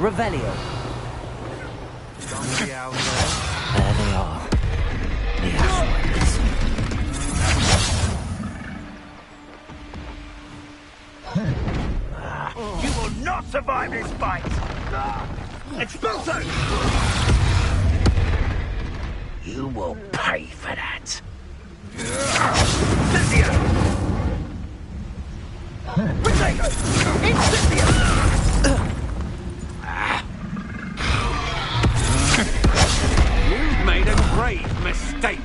Revelio. Somebody out there. There they are. The Ashwinders. You will not survive this fight! Expulso! You will pay for that. Cynthia! Potato! Incendio! You've made a grave mistake.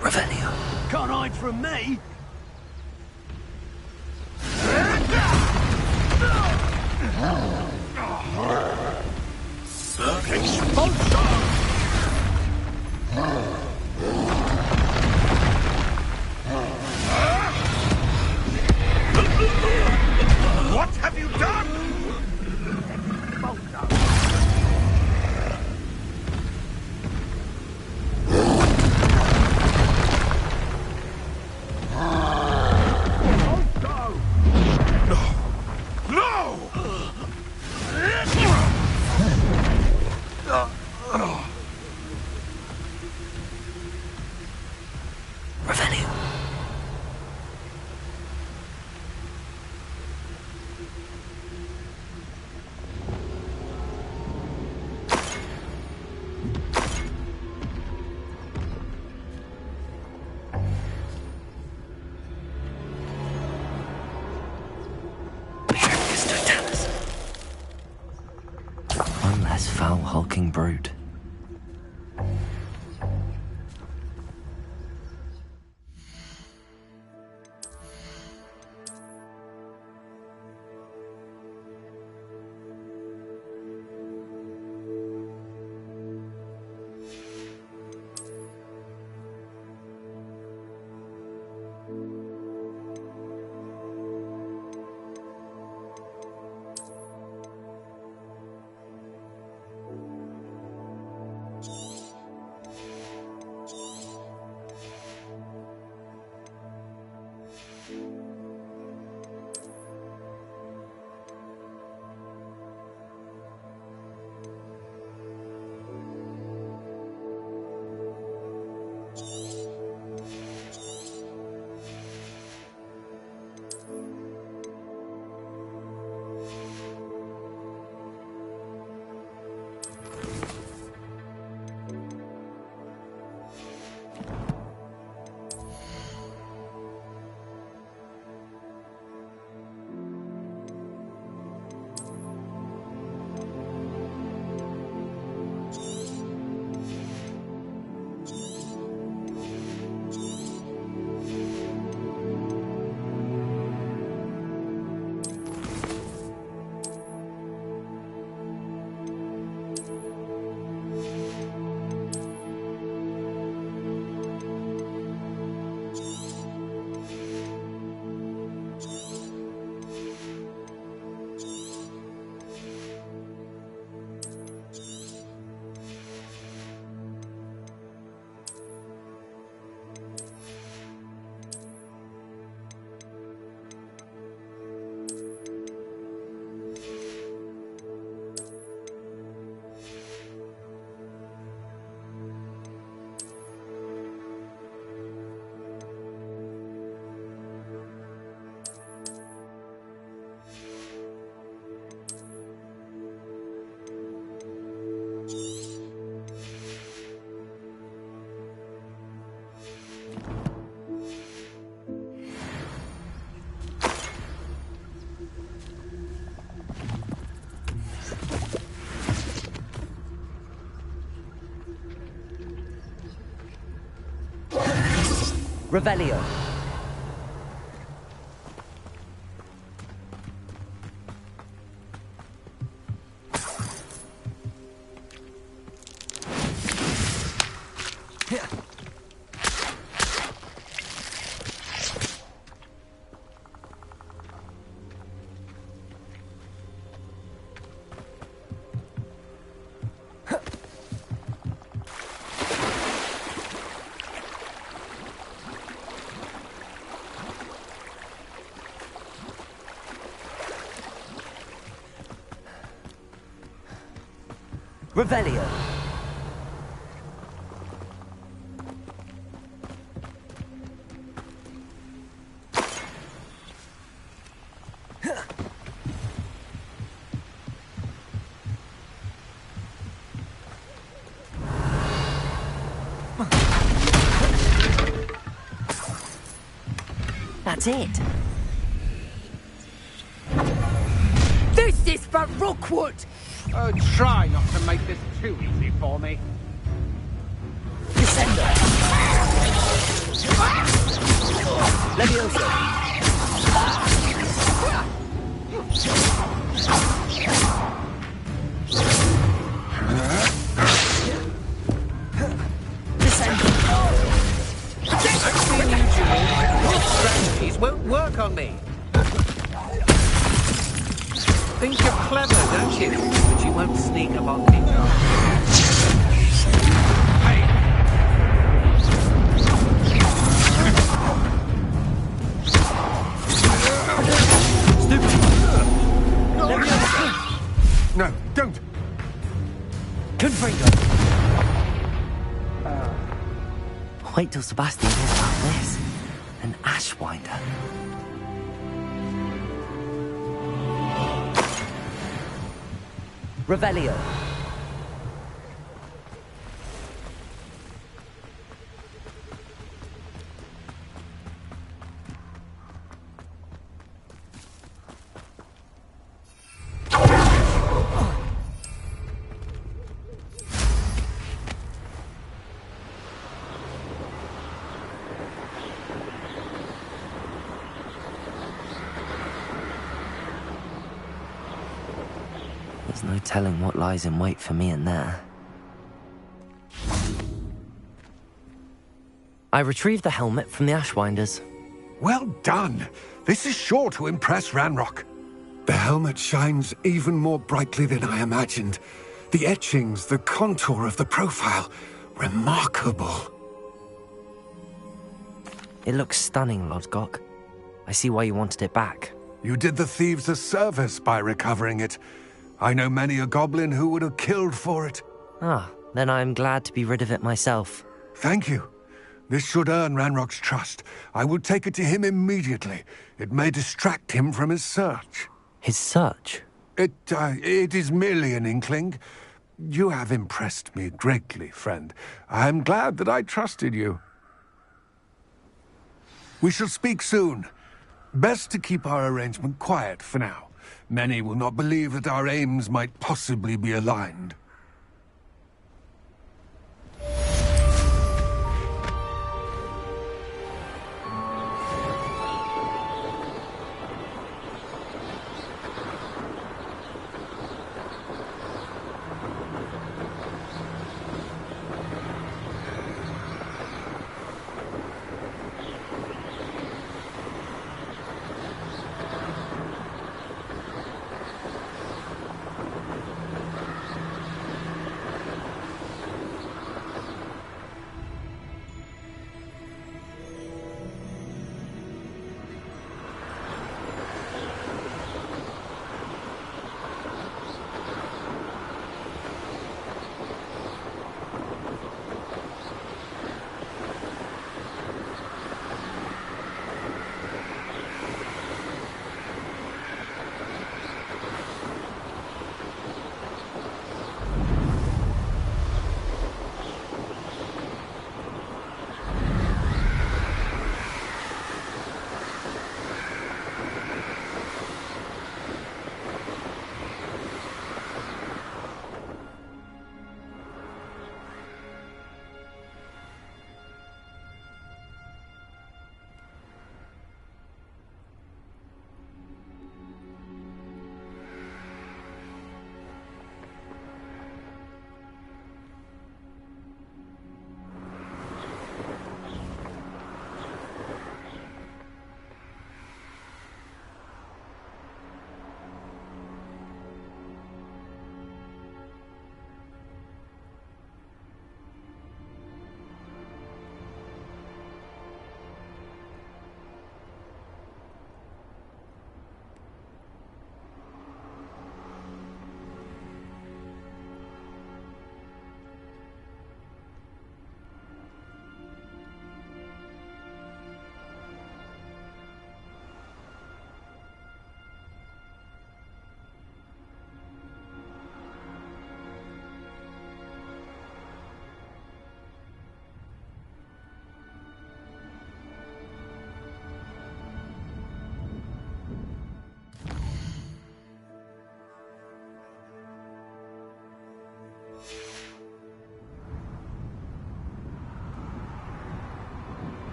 Revelio. Can't hide from me. What have you done? Revelio. One less foul hulking brute. Revelio. Revelio. That's it. This is for Rookwood! Oh, try not to make this too easy for me. Descender. Levioso. Your strategies won't work on me. Think you're clever, don't you? But you won't sneak up on me. No, don't! Confringo. Wait till Sebastian hears about this. An Ashwinder. Revelio. There's no telling what lies in wait for me in there. I retrieved the helmet from the Ashwinders. Well done! This is sure to impress Ranrock. The helmet shines even more brightly than I imagined. The etchings, the contour of the profile, remarkable. It looks stunning, Lodgok. I see why you wanted it back. You did the thieves a service by recovering it. I know many a goblin who would have killed for it. Ah, then I'm glad to be rid of it myself. Thank you. This should earn Ranrock's trust. I will take it to him immediately. It may distract him from his search. His search? It is merely an inkling. You have impressed me greatly, friend. I am glad that I trusted you. We shall speak soon. Best to keep our arrangement quiet for now. Many will not believe that our aims might possibly be aligned.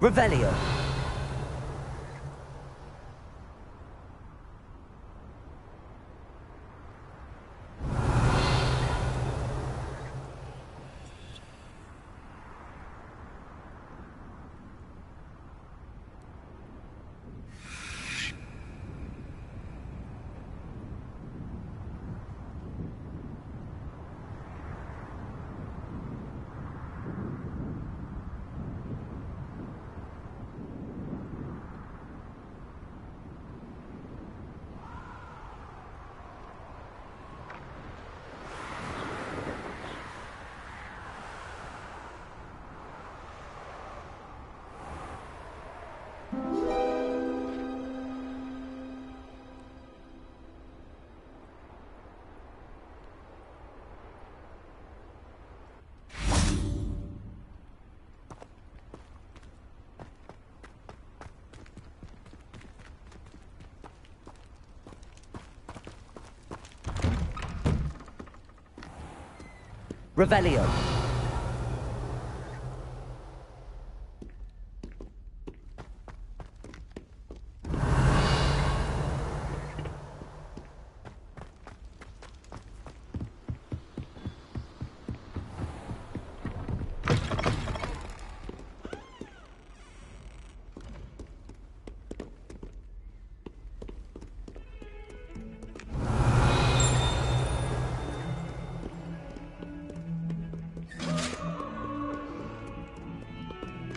Revelio. Revelio.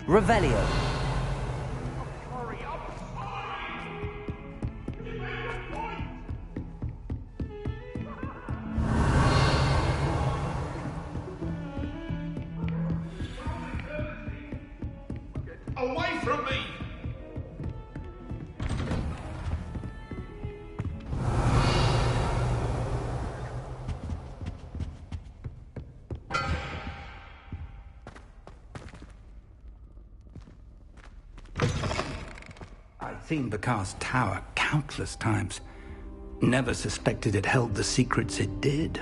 Revelio. Away from me! I've seen the cast tower countless times. Never suspected it held the secrets it did.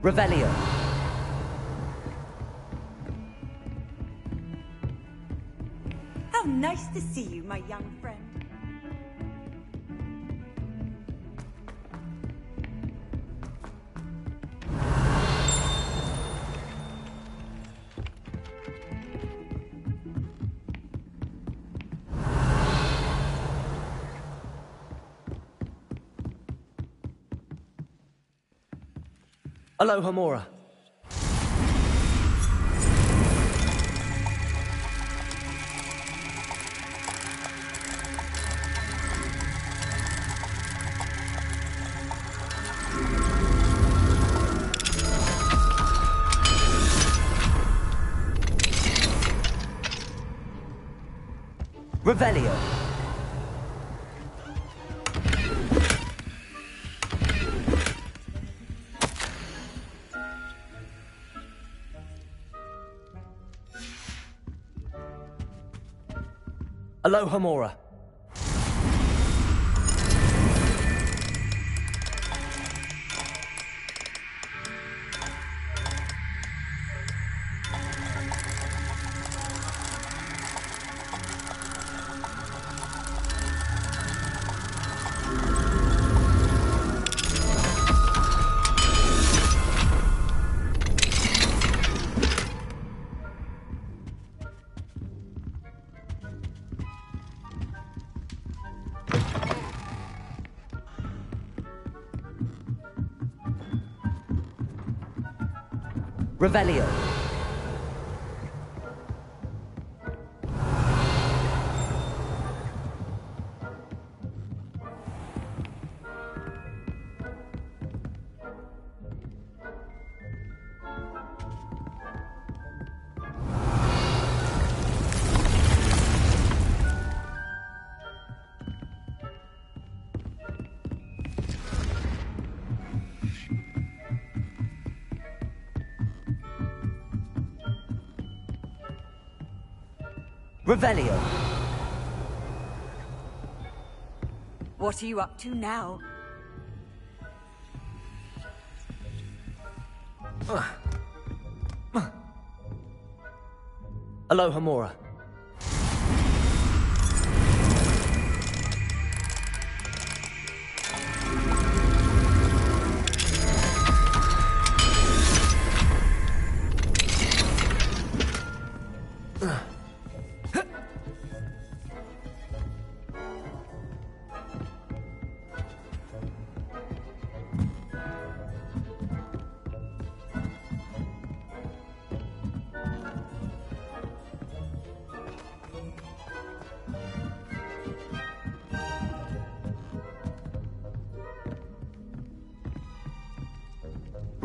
Revelio. How nice to see you, my young friend. Aloha Mora. Revelio. Aloha Mora. Revelio. Revelio. What are you up to now? Aloha Mora.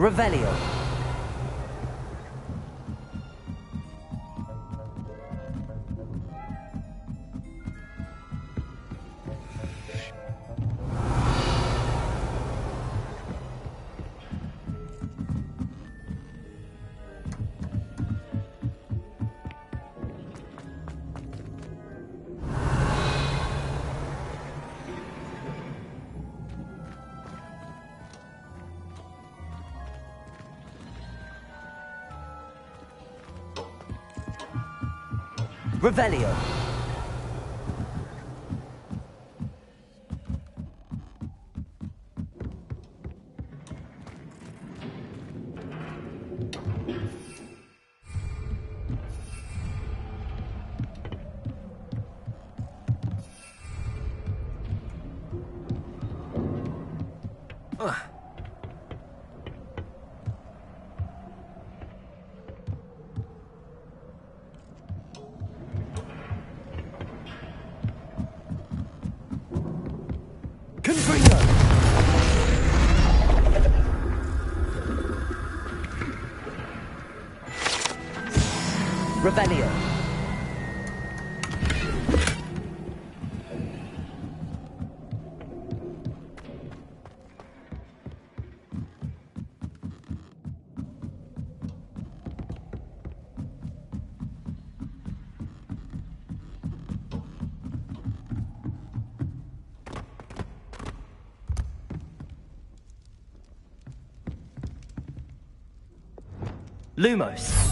Revelio. Revelio. Revelio. Lumos.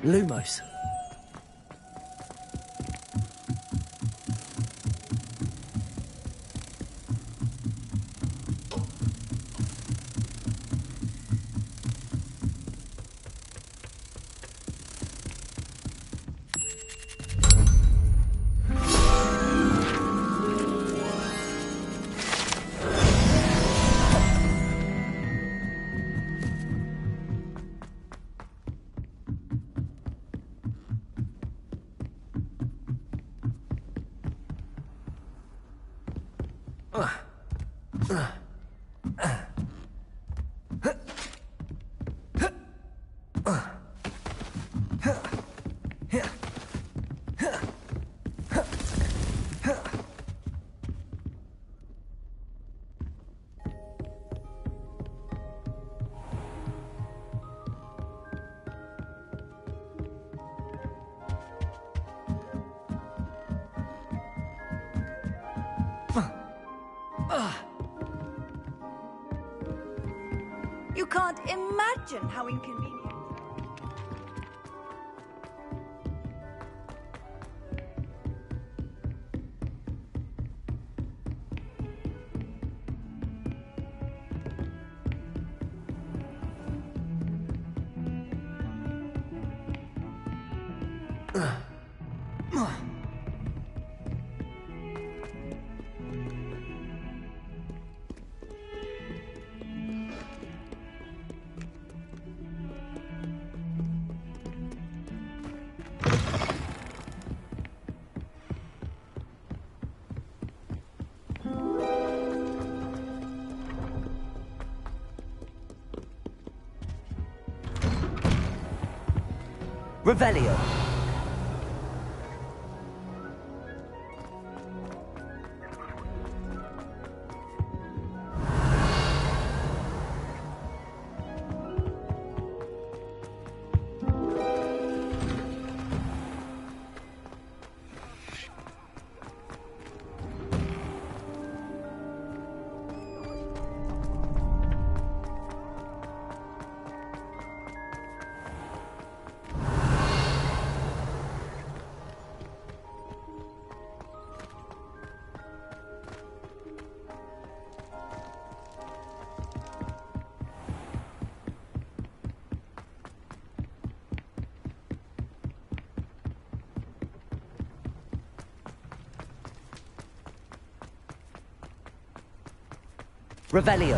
Lumos. You can't imagine how inconvenient. Revelio. Revelio.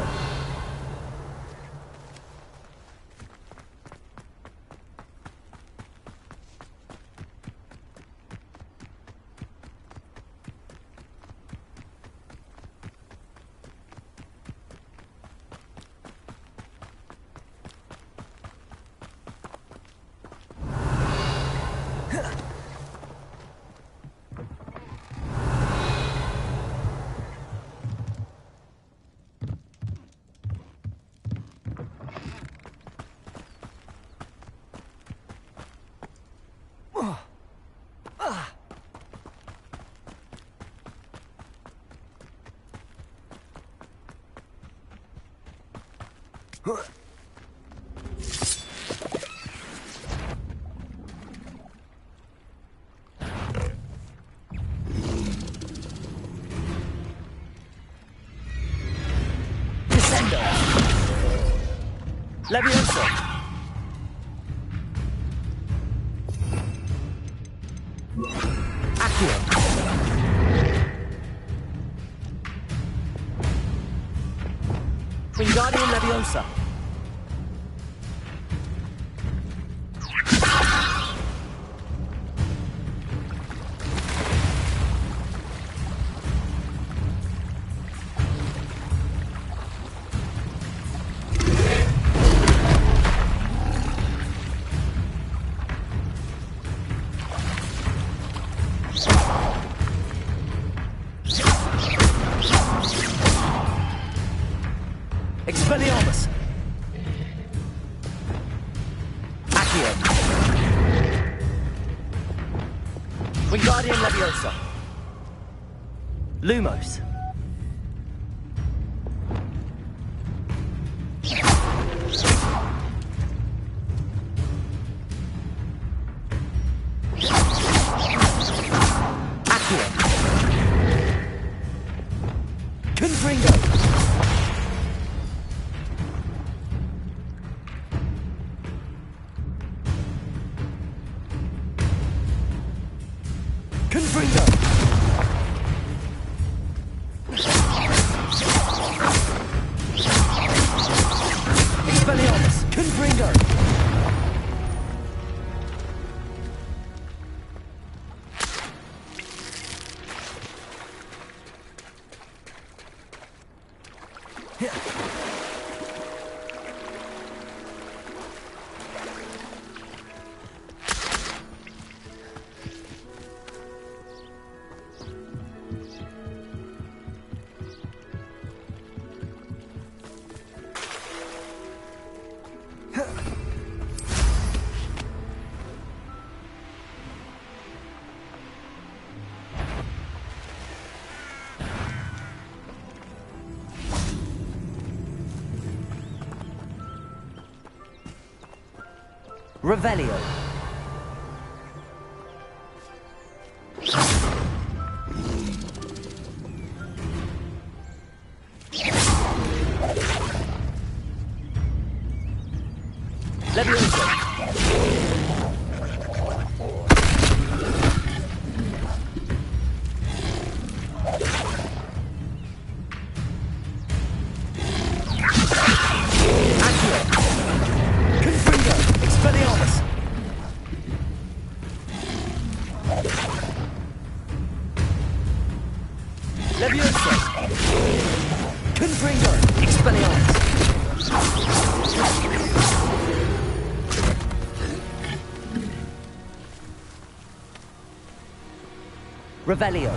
Descendo. Levioso. Accio. Wingardium Leviosa. Expelliarmus. Accio. Wingardium Leviosa. Lumos. Accio. Confringo. Confringo! Expelliarmus! Confringo! Revelio. Levioso. Levioso! Confringo! Expelliarmus! Revelio!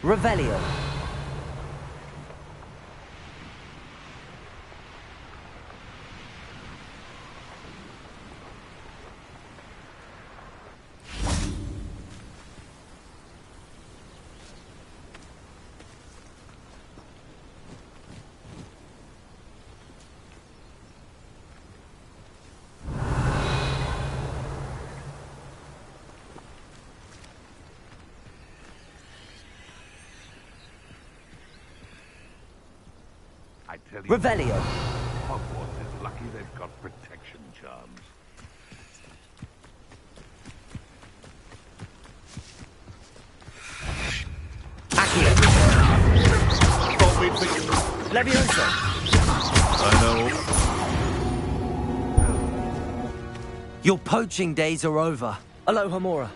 Revelio. I tell you, Revelio. Hogwarts is lucky they've got protection charms. Accio. Levioso. I know. Your poaching days are over. Aloha Mora.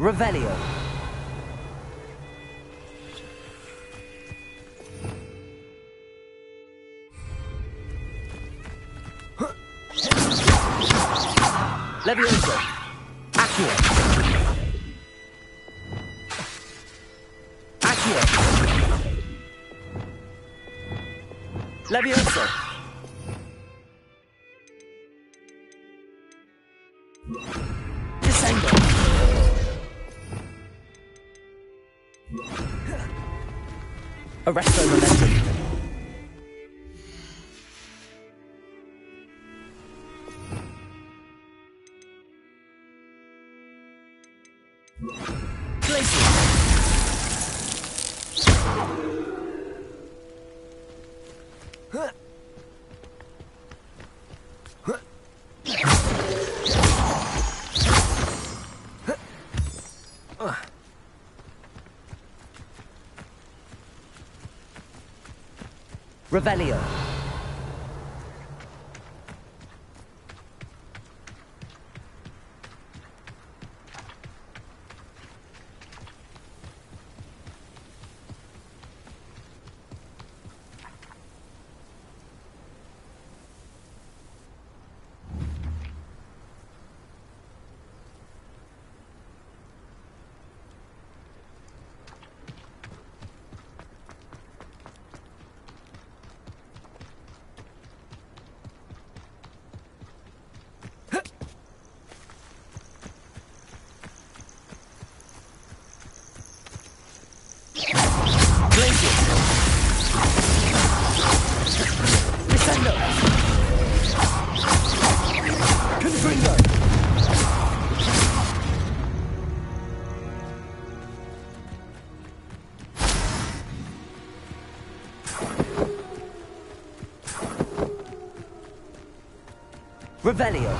Revelio. Levioso. Accio. Accio. Levioso. Descendo. Arresto momentum. Glacier. Revelio. Revelio.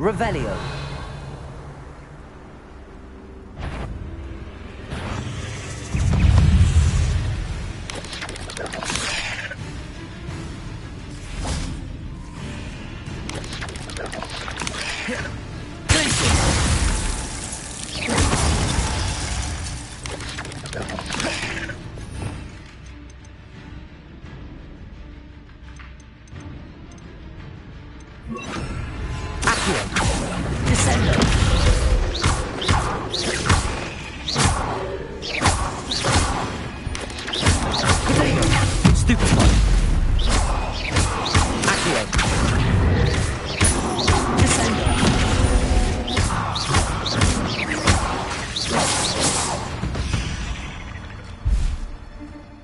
Revelio.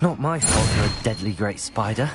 Not my fault you're a deadly great spider.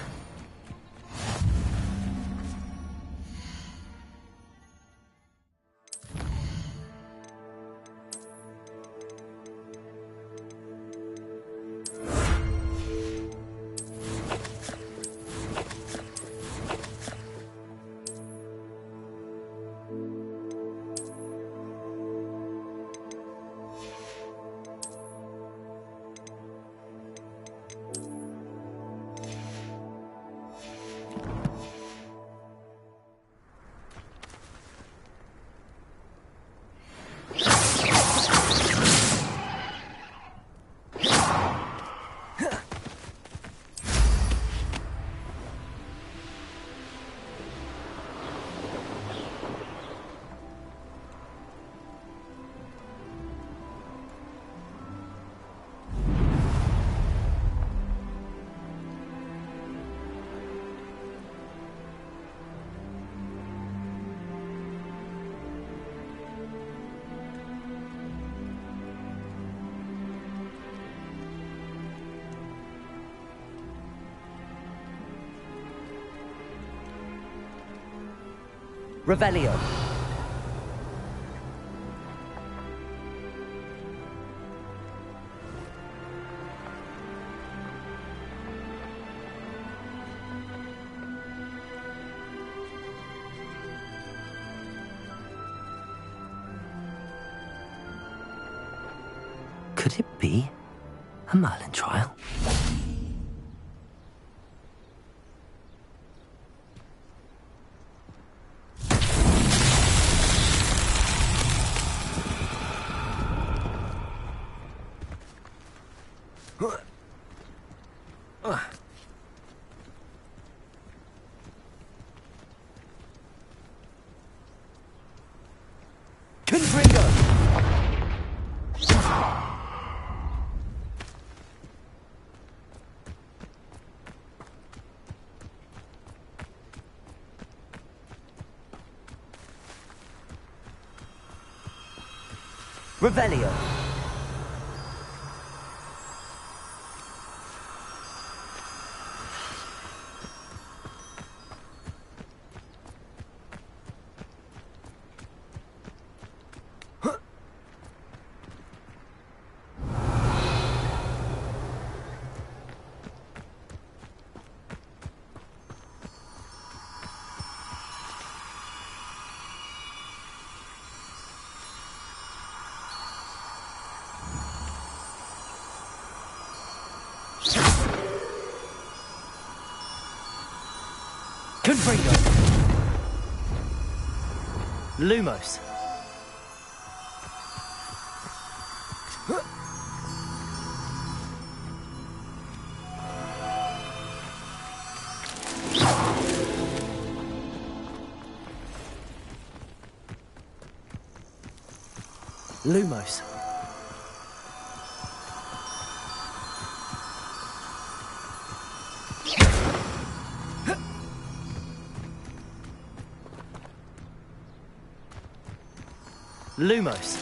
Revelio. Could it be a Merlin trial? Revelio. Confringo. Lumos. Lumos. Lumos.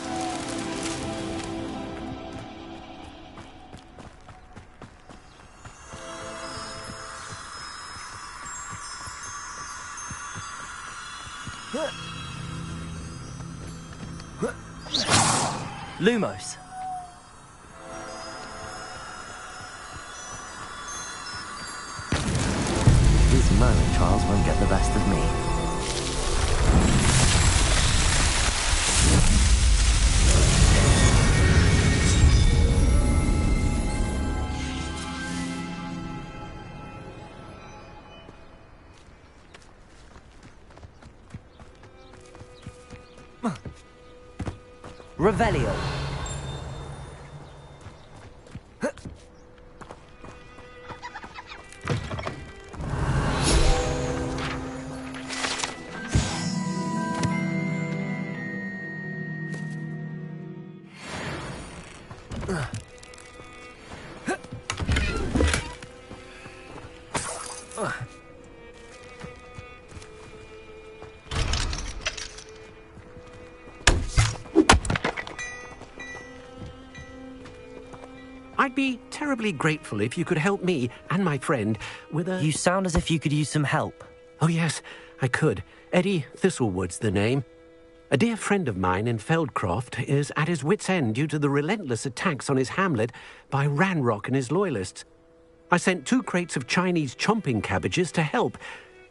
Lumos. These Merlin trials won't get the best of me. Revelio. I'd be terribly grateful if you could help me and my friend with a... You sound as if you could use some help. Oh, yes, I could. Eddie Thistlewood's the name. A dear friend of mine in Feldcroft is at his wit's end due to the relentless attacks on his hamlet by Ranrock and his loyalists. I sent 2 crates of Chinese chomping cabbages to help,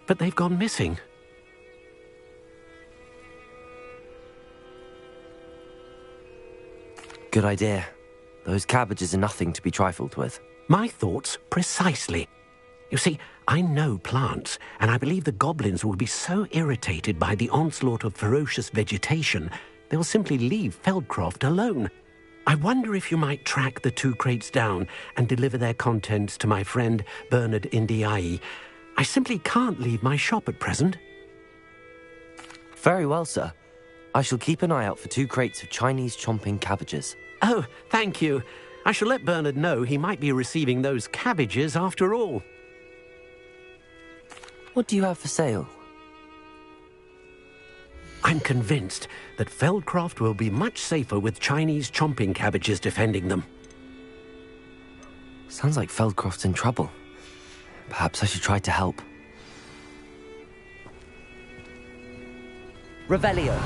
but they've gone missing. Good idea. Those cabbages are nothing to be trifled with. My thoughts precisely. You see, I know plants, and I believe the goblins will be so irritated by the onslaught of ferocious vegetation, they'll simply leave Feldcroft alone. I wonder if you might track the 2 crates down and deliver their contents to my friend Bernard Indiai. I simply can't leave my shop at present. Very well, sir. I shall keep an eye out for 2 crates of Chinese chomping cabbages. Oh, thank you. I shall let Bernard know he might be receiving those cabbages after all. What do you have for sale? I'm convinced that Feldcroft will be much safer with Chinese chomping cabbages defending them. Sounds like Feldcroft's in trouble. Perhaps I should try to help. Revelio.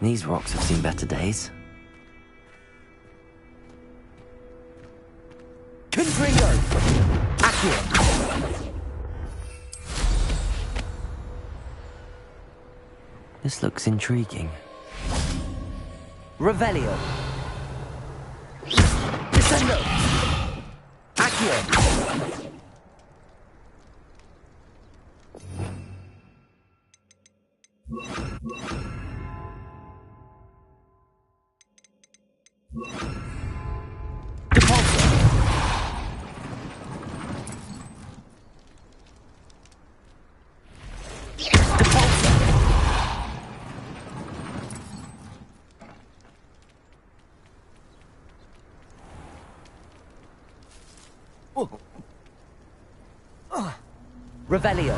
These rocks have seen better days. Confringo! Accio! This looks intriguing. Revelio! Descendo! Accio! Revelio.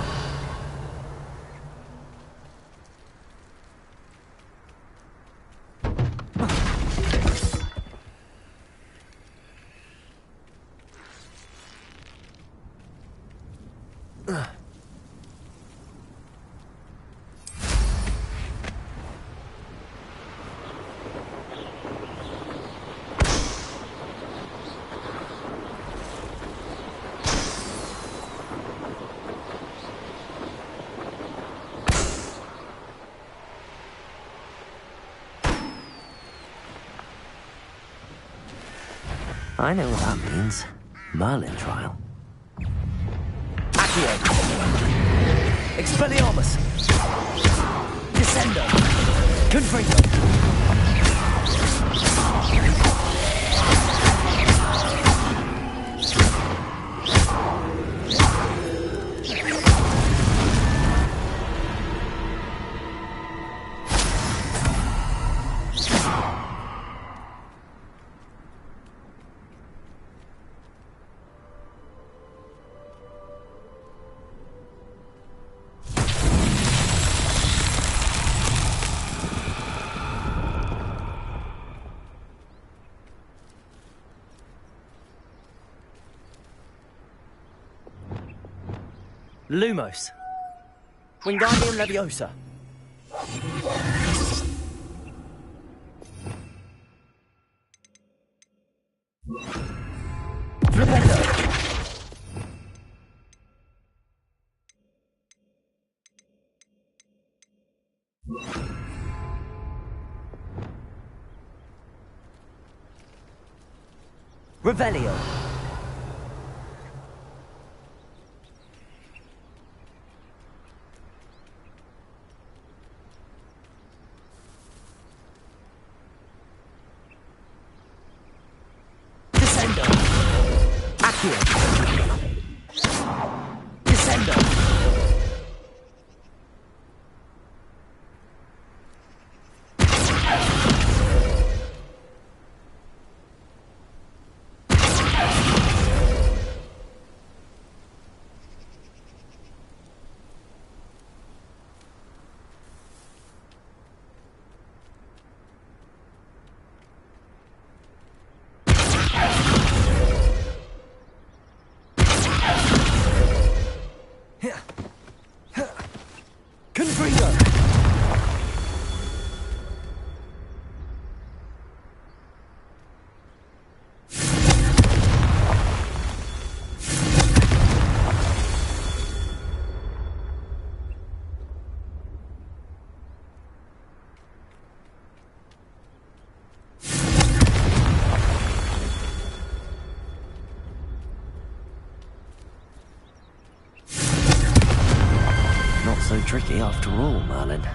I know what that means. Merlin trial. Accio! Expelliarmus! Descendo! Confringo! Lumos. Wingardium Leviosa. Flipendo. Revelio. Descendo! so tricky after all, Merlin.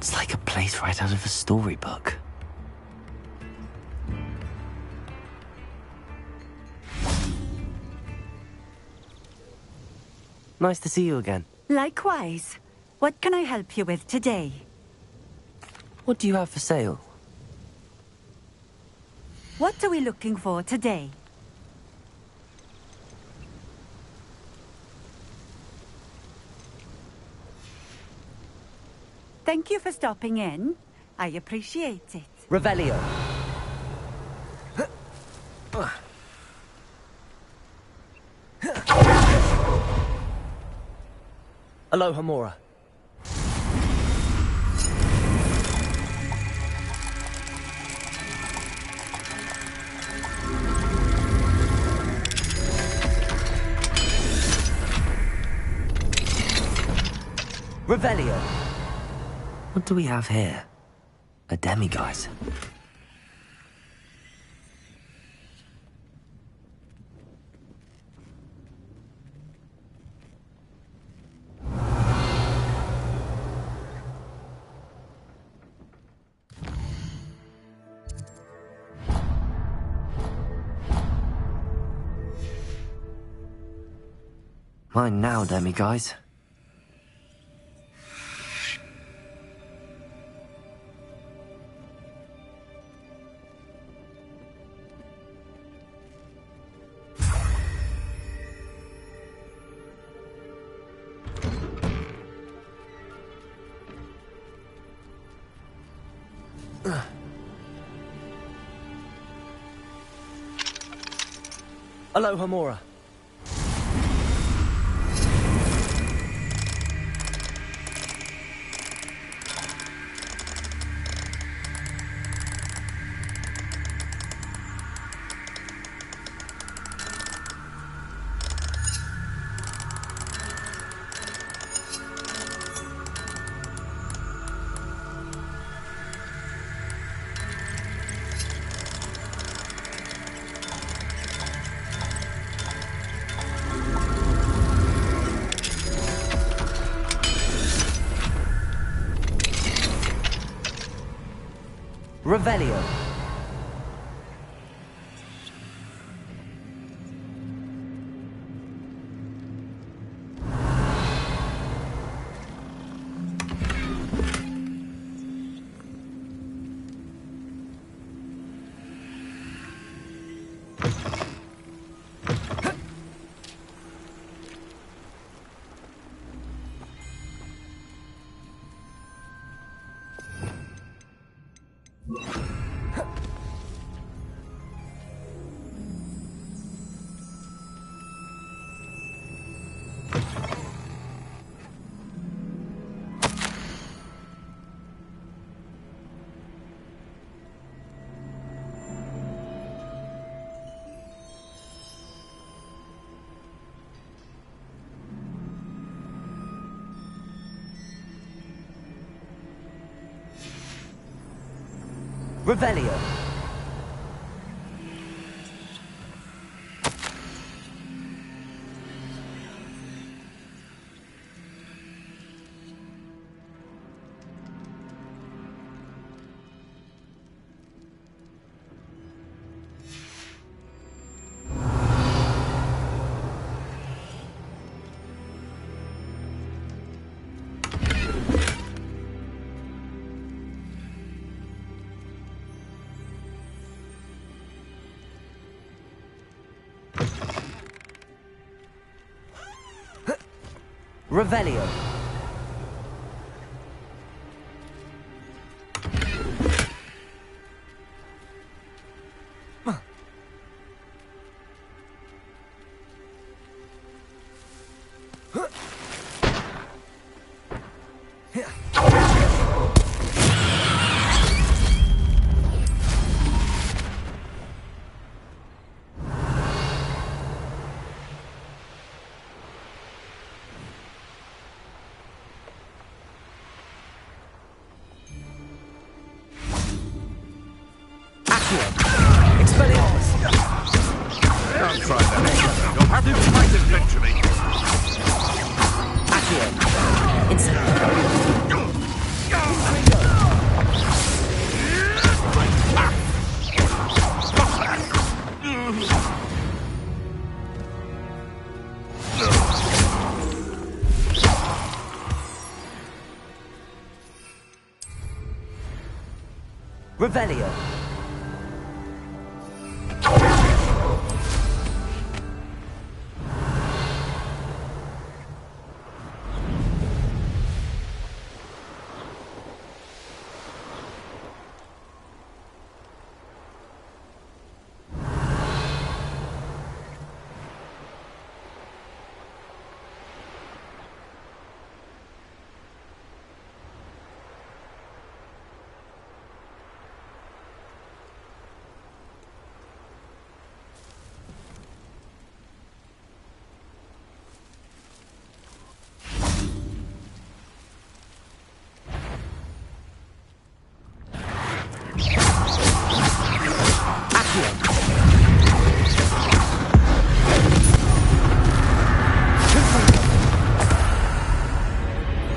It's like a place right out of a storybook. Nice to see you again. Likewise. What can I help you with today? What do you have for sale? What are we looking for today? Thank you for stopping in. I appreciate it. Revelio. Aloha Mora. Revelio. What do we have here? A demiguise. Mine now, demiguise. Aloha Mora. Revelio. Revelio. Revelio. Can't try that. You'll have to fight eventually. Accio. Instant. Revelio.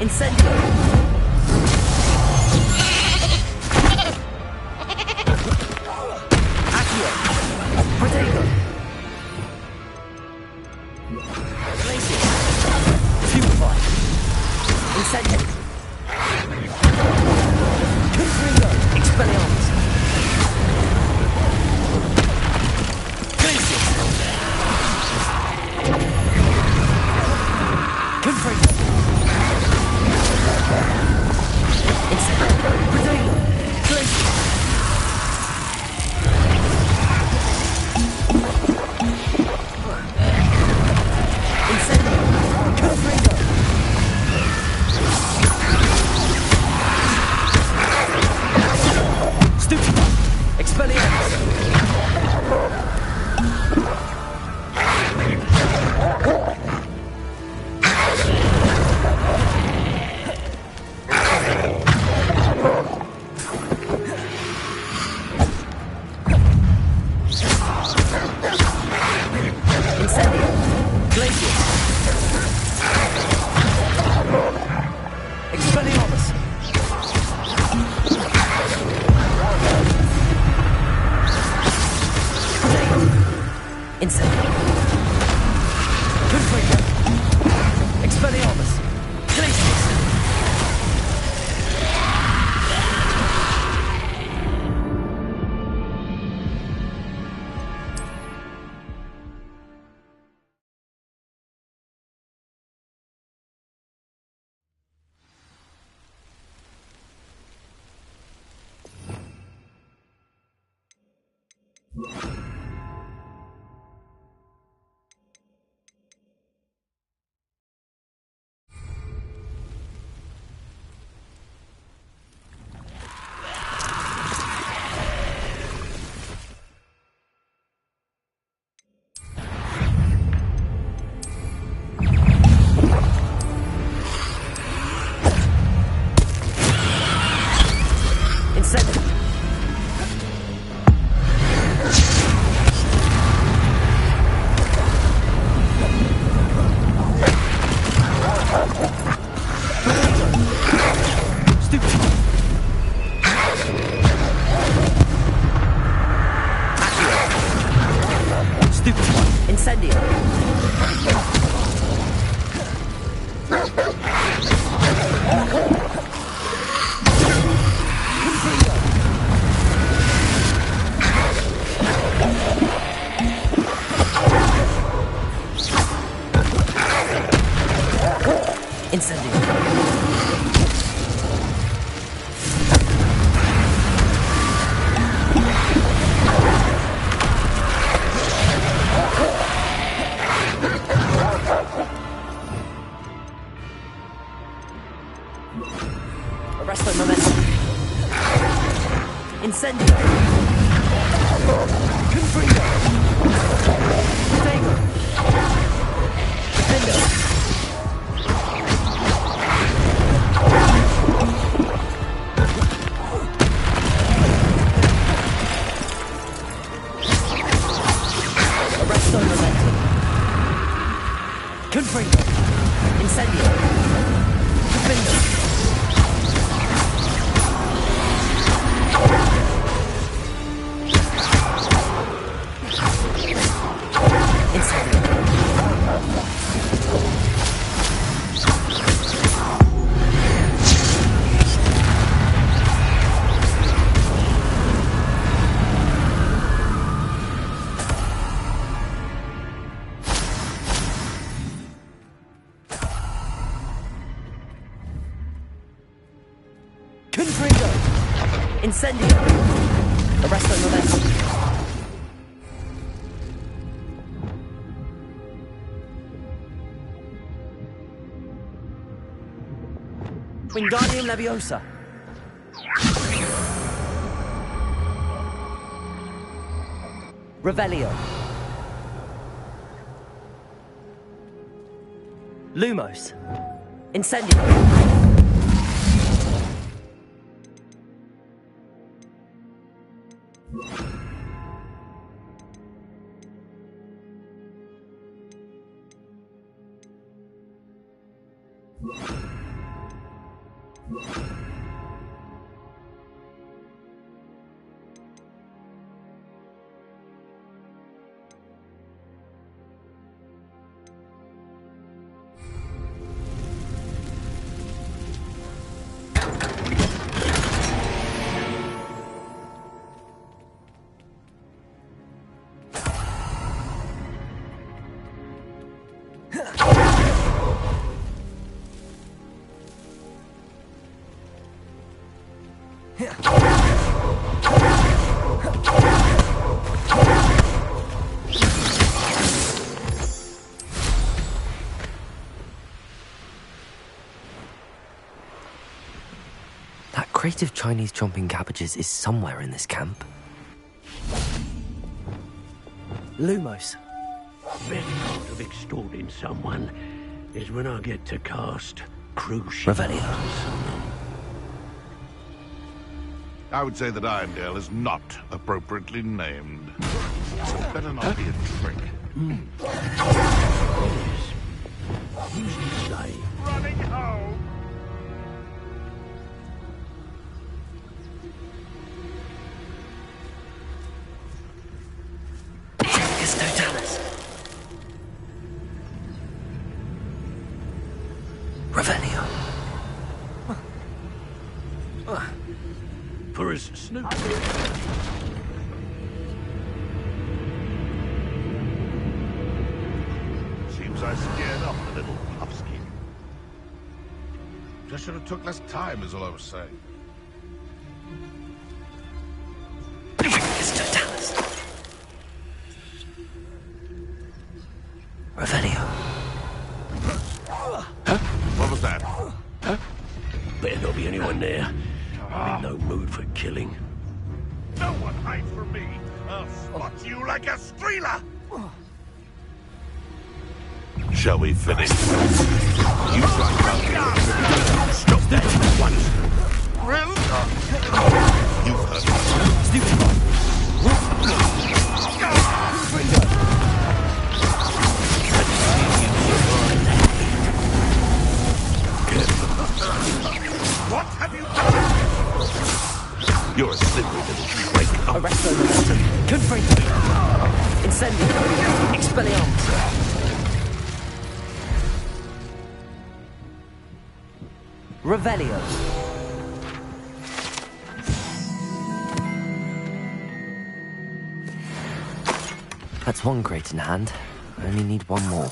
Incendio. Accio. Protego. Glacier. Purify. Incendio. Confringo. Expelliarmus. Glacier. Confringo. Incendio. Confringo. Protego. Defendo. Arresto Momentum. Confringo. Incendio. Defendo. Incendio. Confringo! Incendio! Arresto momentum. Wingardium Leviosa. Revelio. Lumos. Incendio. That crate of Chinese chomping cabbages is somewhere in this camp. Lumos. Best part of extorting someone is when I get to cast crucial. Revelio. I would say that Irondale is not appropriately named. So it better not be a trick. Yes. Who's to say? Running home. Tempest Totalis. Revelio. For his snoop. Seems I scared off the little puffskin. Just should have took less time, is all I was saying. Tempest Totalis. Revelio. What was that? Better not be anyone there. I'm in no mood for killing. No one hides from me. I'll spot you like a streeler. Shall we finish? You try to stop that once. Really? You've heard What have you done? You're a slippery little twig. Arresto momentum. Confringo. Incendio. Expelliarmus. Revelio. That's one crate in hand. I only need one more.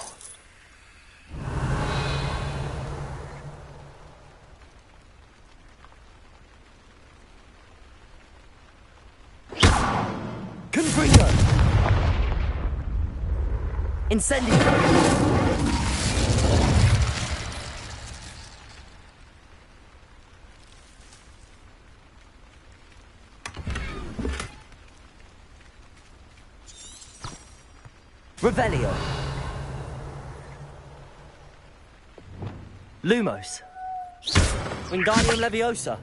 Confringo. Incendio. Revelio. Lumos. Wingardium Leviosa.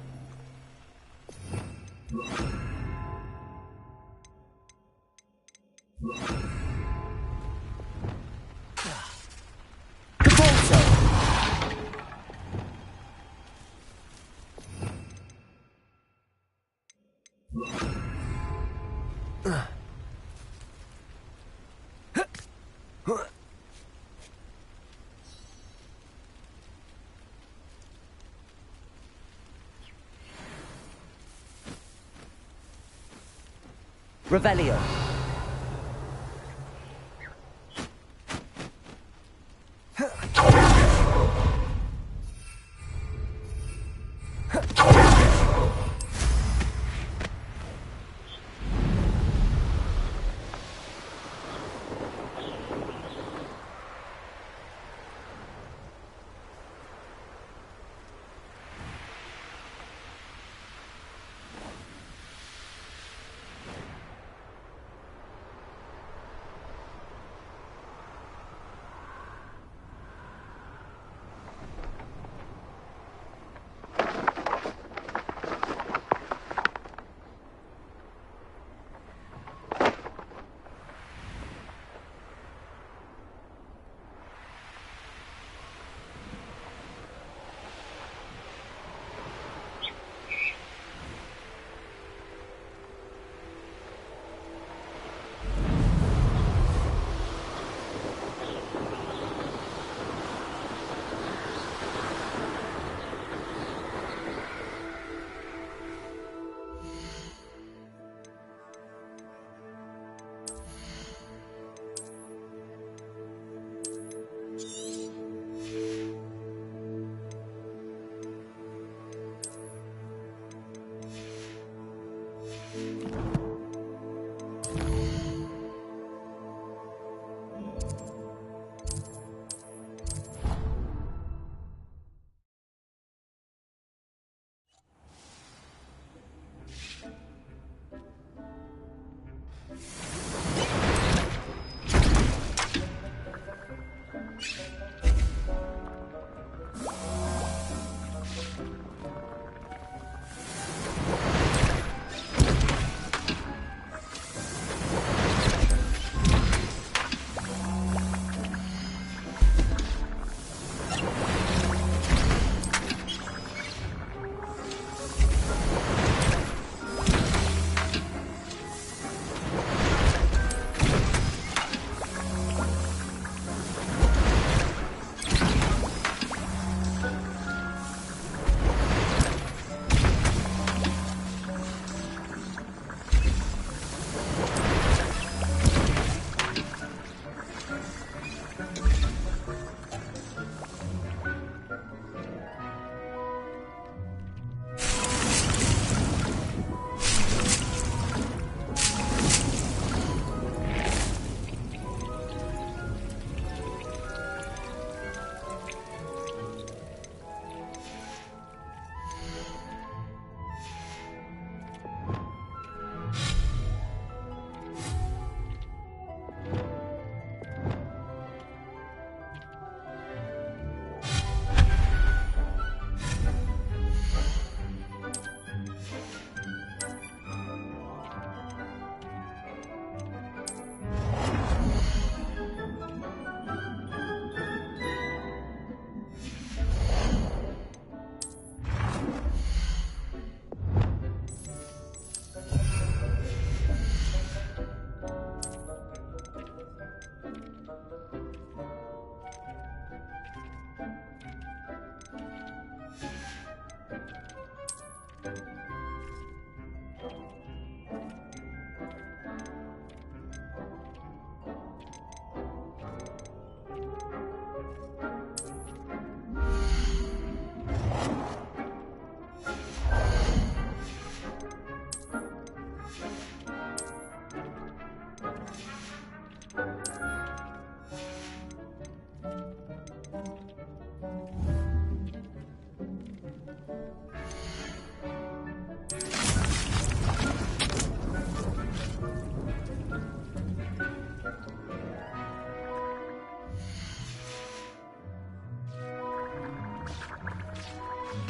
Cabolso. Revelio.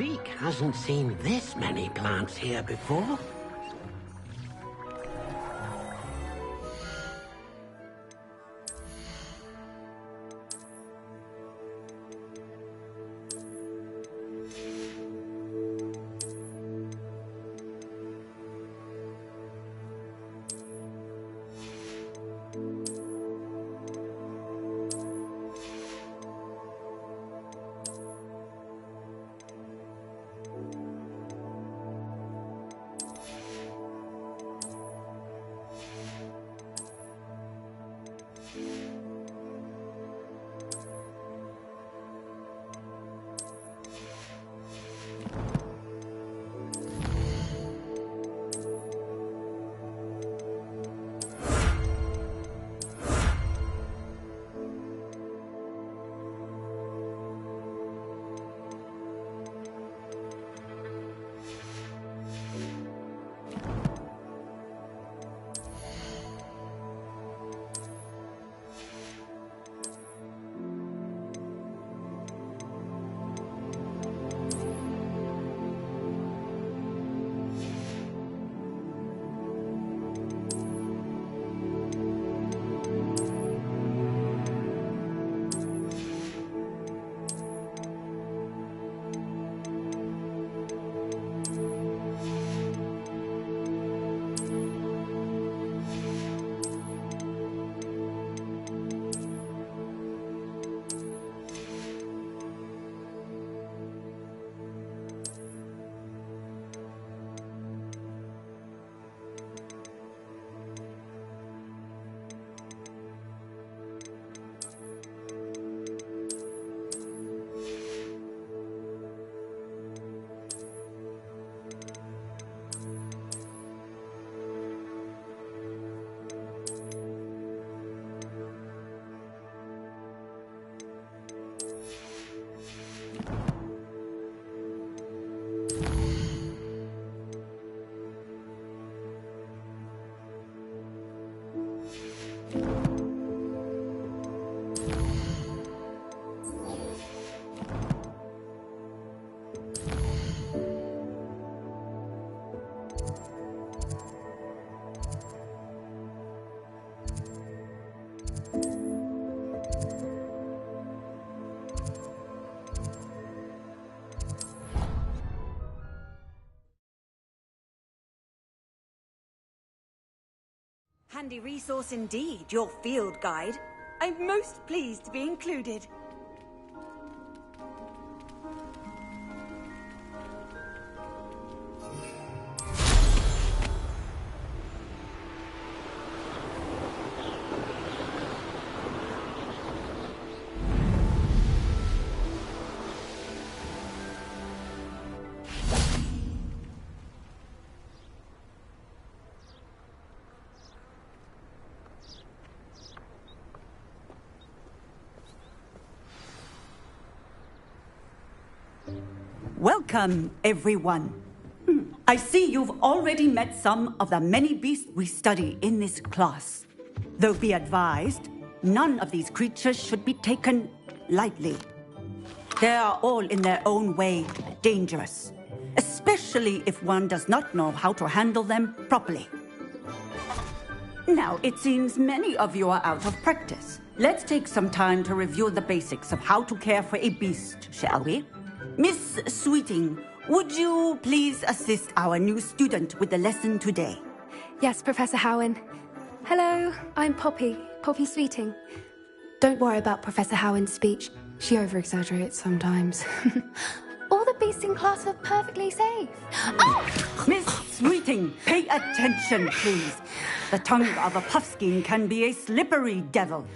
Mystique hasn't seen this many plants here before. Handy resource indeed, your field guide. I'm most pleased to be included. Welcome, everyone. I see you've already met some of the many beasts we study in this class. Though be advised, none of these creatures should be taken lightly. They are all in their own way dangerous, especially if one does not know how to handle them properly. Now, it seems many of you are out of practice. Let's take some time to review the basics of how to care for a beast, shall we? Miss Sweeting, would you please assist our new student with the lesson today? Yes, Professor Howen. Hello, I'm Poppy Sweeting. Don't worry about Professor Howen's speech. She over-exaggerates sometimes. All the beasts in class are perfectly safe. Oh! Miss Sweeting, pay attention, please. The tongue of a puffskein can be a slippery devil.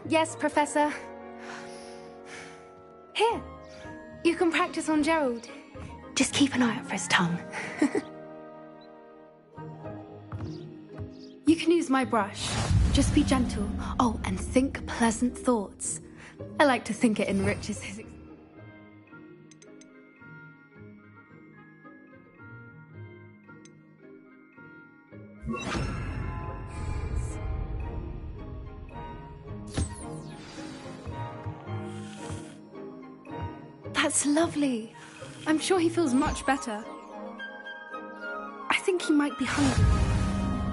Yes, Professor. Here, you can practice on Gerald. Just keep an eye out for his tongue. You can use my brush. Just be gentle. Oh, and think pleasant thoughts. I like to think it enriches his experience. That's lovely. I'm sure he feels much better. I think he might be hungry.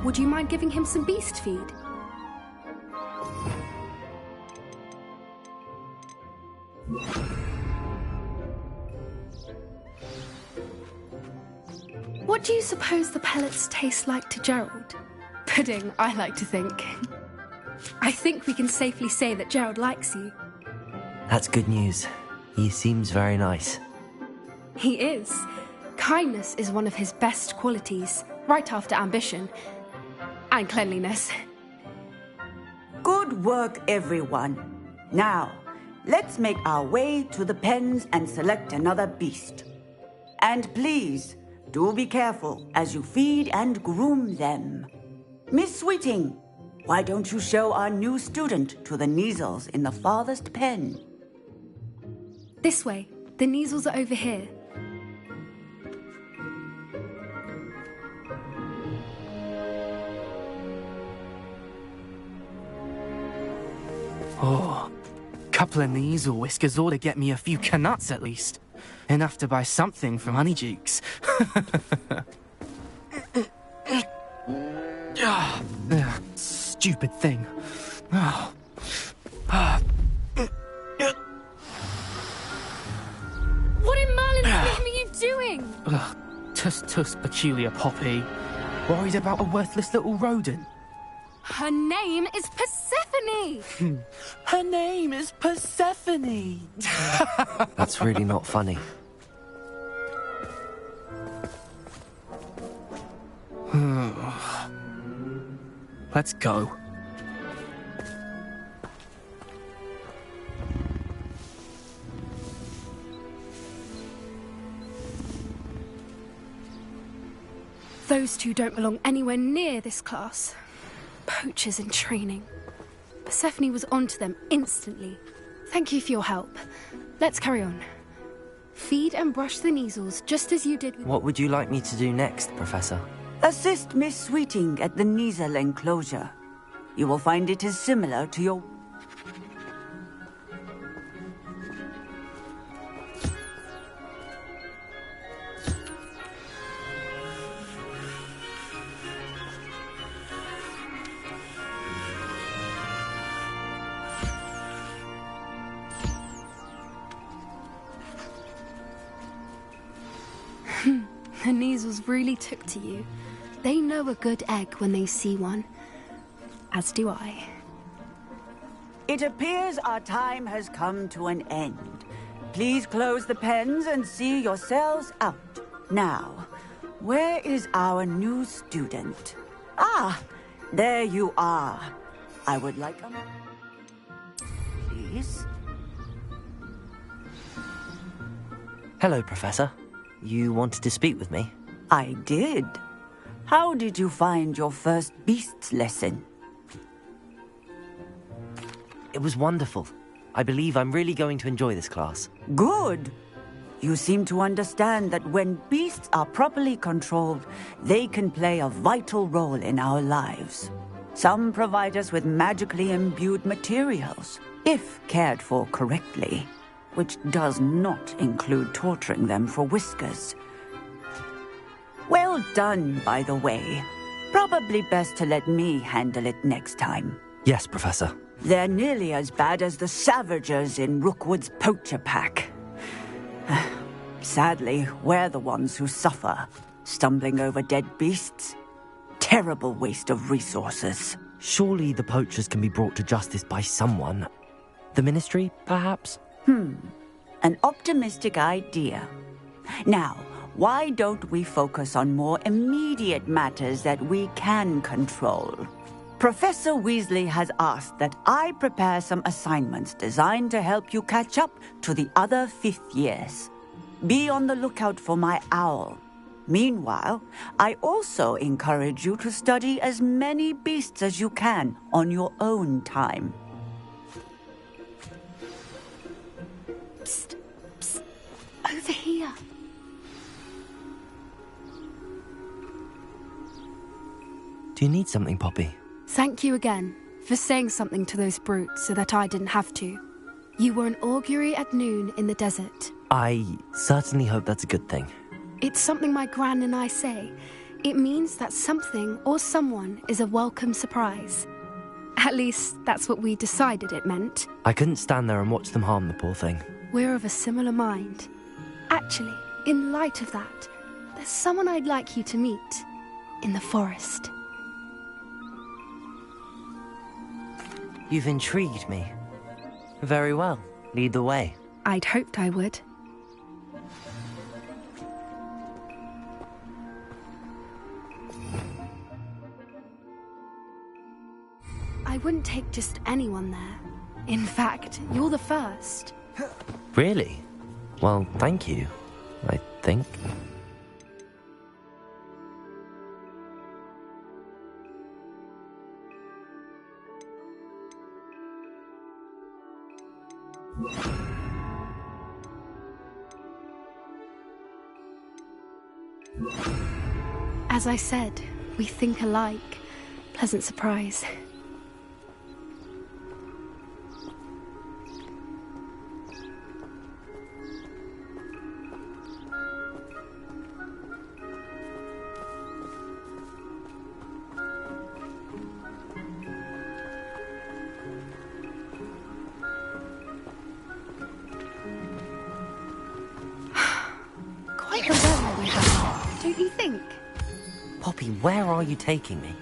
Would you mind giving him some beast feed? What do you suppose the pellets taste like to Gerald? Pudding, I like to think. I think we can safely say that Gerald likes you. That's good news. He seems very nice. He is. Kindness is one of his best qualities, right after ambition. And cleanliness. Good work, everyone. Now, let's make our way to the pens and select another beast. And please, do be careful as you feed and groom them. Miss Sweeting, why don't you show our new student to the Kneazles in the farthest pen? This way. The Kneazles are over here. Oh, couple of Kneazle whiskers ought to get me a few canuts at least. Enough to buy something from Honeydukes. Stupid thing. Oh. What in Merlin's name are you doing? Tuss, peculiar Poppy. Worried about a worthless little rodent. Her name is Persephone! Her name is Persephone! That's really not funny. Let's go. Those two don't belong anywhere near this class. Poachers in training. Persephone was onto them instantly. Thank you for your help. Let's carry on. Feed and brush the Kneazles just as you did with... What would you like me to do next, Professor? Assist Miss Sweeting at the Kneazle enclosure. You will find it is similar to your... The Kneazles really took to you. They know a good egg when they see one. As do I. It appears our time has come to an end. Please close the pens and see yourselves out. Now, where is our new student? Ah, there you are. I would like a... Please? Hello, Professor. You wanted to speak with me? I did. How did you find your first beasts lesson? It was wonderful. I believe I'm really going to enjoy this class. Good. You seem to understand that when beasts are properly controlled, they can play a vital role in our lives. Some provide us with magically imbued materials, if cared for correctly, which does not include torturing them for whiskers. Well done, by the way. Probably best to let me handle it next time. Yes, Professor. They're nearly as bad as the Savagers in Rookwood's poacher pack. Sadly, we're the ones who suffer, stumbling over dead beasts. Terrible waste of resources. Surely the poachers can be brought to justice by someone. The Ministry, perhaps? An optimistic idea. Now, why don't we focus on more immediate matters that we can control? Professor Weasley has asked that I prepare some assignments designed to help you catch up to the other 5th years. Be on the lookout for my owl. Meanwhile, I also encourage you to study as many beasts as you can on your own time. Psst, psst. Over here. Do you need something, Poppy? Thank you again for saying something to those brutes so that I didn't have to. You were an augury at noon in the desert, I certainly hope that's a good thing. It's something my gran and I say. It means that something or someone is a welcome surprise. At least, that's what we decided it meant. I couldn't stand there and watch them harm the poor thing. We're of a similar mind. Actually, in light of that, there's someone I'd like you to meet in the forest. You've intrigued me. Very well. Lead the way. I'd hoped I would. I wouldn't take just anyone there. In fact, you're the first. Really? Well, thank you, I think. As I said, we think alike. Pleasant surprise. Quite the weather we're going, don't you think? Poppy, where are you taking me?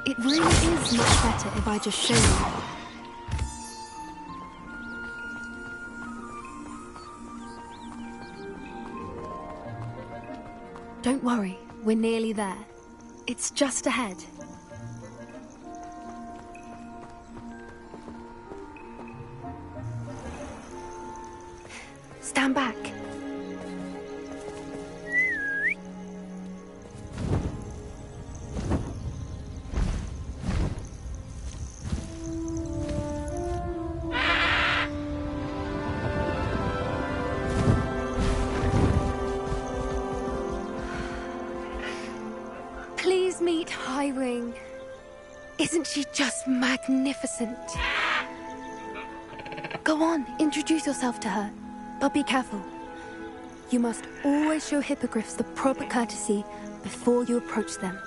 It really is much better if I just show you. Don't worry, we're nearly there. It's just ahead. Stand back. Please meet Highwing. Isn't she just magnificent? Go on, introduce yourself to her. But be careful. You must always show hippogriffs the proper courtesy before you approach them.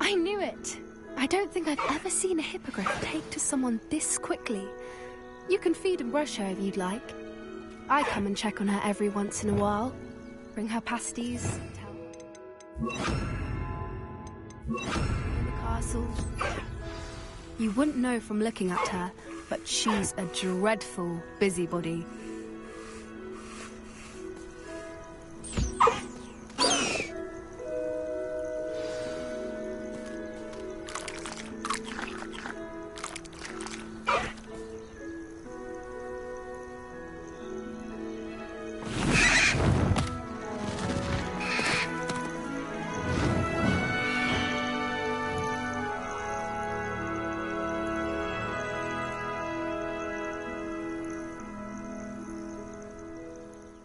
I knew it! I don't think I've ever seen a hippogriff take to someone this quickly. You can feed and brush her if you'd like. I come and check on her every once in a while. Bring her pasties. In the castle. You wouldn't know from looking at her, but she's a dreadful busybody.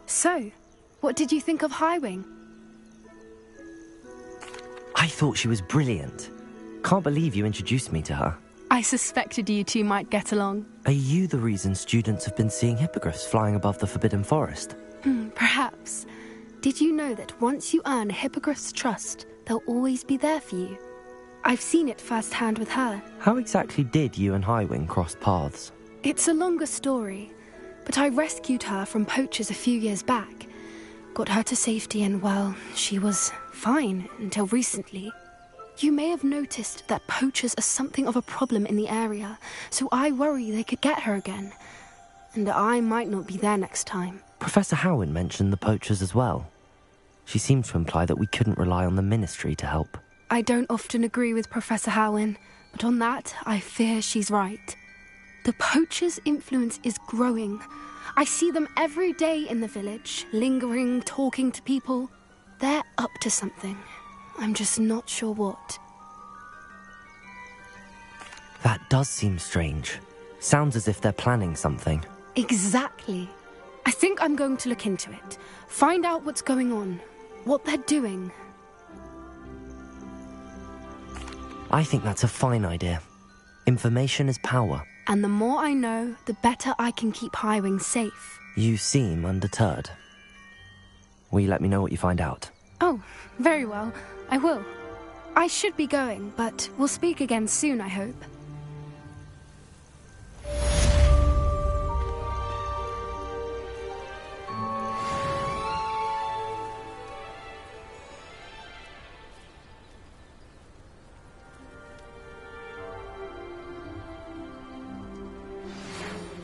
So, what did you think of Highwing? I thought she was brilliant. Can't believe you introduced me to her. I suspected you two might get along. Are you the reason students have been seeing hippogriffs flying above the Forbidden Forest? Perhaps. Did you know that once you earn a hippogriff's trust, they'll always be there for you? I've seen it firsthand with her. How exactly did you and Highwing cross paths? It's a longer story, but I rescued her from poachers a few years back. Got her to safety and, well, she was fine until recently. You may have noticed that poachers are something of a problem in the area, so I worry they could get her again. And I might not be there next time. Professor Howin mentioned the poachers as well. She seemed to imply that we couldn't rely on the Ministry to help. I don't often agree with Professor Howin, but on that, I fear she's right. The poachers' influence is growing. I see them every day in the village, lingering, talking to people. They're up to something. I'm just not sure what. That does seem strange. Sounds as if they're planning something. Exactly. I think I'm going to look into it. Find out what's going on. What they're doing. I think that's a fine idea. Information is power. And the more I know, the better I can keep Highwing safe. You seem undeterred. Will you let me know what you find out? Oh, very well. I will. I should be going, but we'll speak again soon, I hope.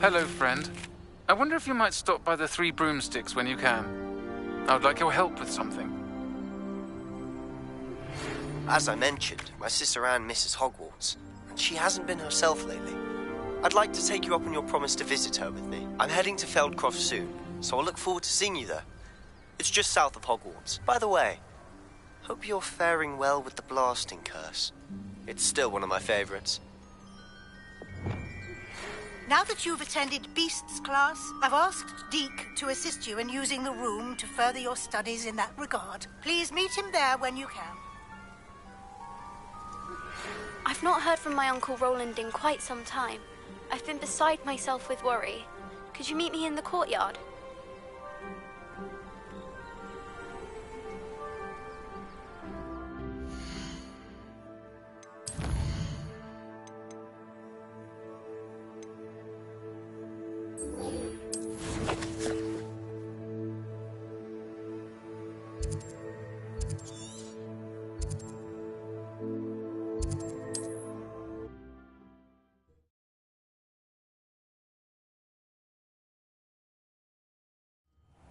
Hello, friend. I wonder if you might stop by the Three Broomsticks when you can. I would like your help with something. As I mentioned, my sister Anne misses Hogwarts, and she hasn't been herself lately. I'd like to take you up on your promise to visit her with me. I'm heading to Feldcroft soon, so I'll look forward to seeing you there. It's just south of Hogwarts. By the way, hope you're faring well with the blasting curse. It's still one of my favorites. Now that you've attended Beasts class, I've asked Deke to assist you in using the room to further your studies in that regard. Please meet him there when you can. I've not heard from my Uncle Roland in quite some time. I've been beside myself with worry. Could you meet me in the courtyard?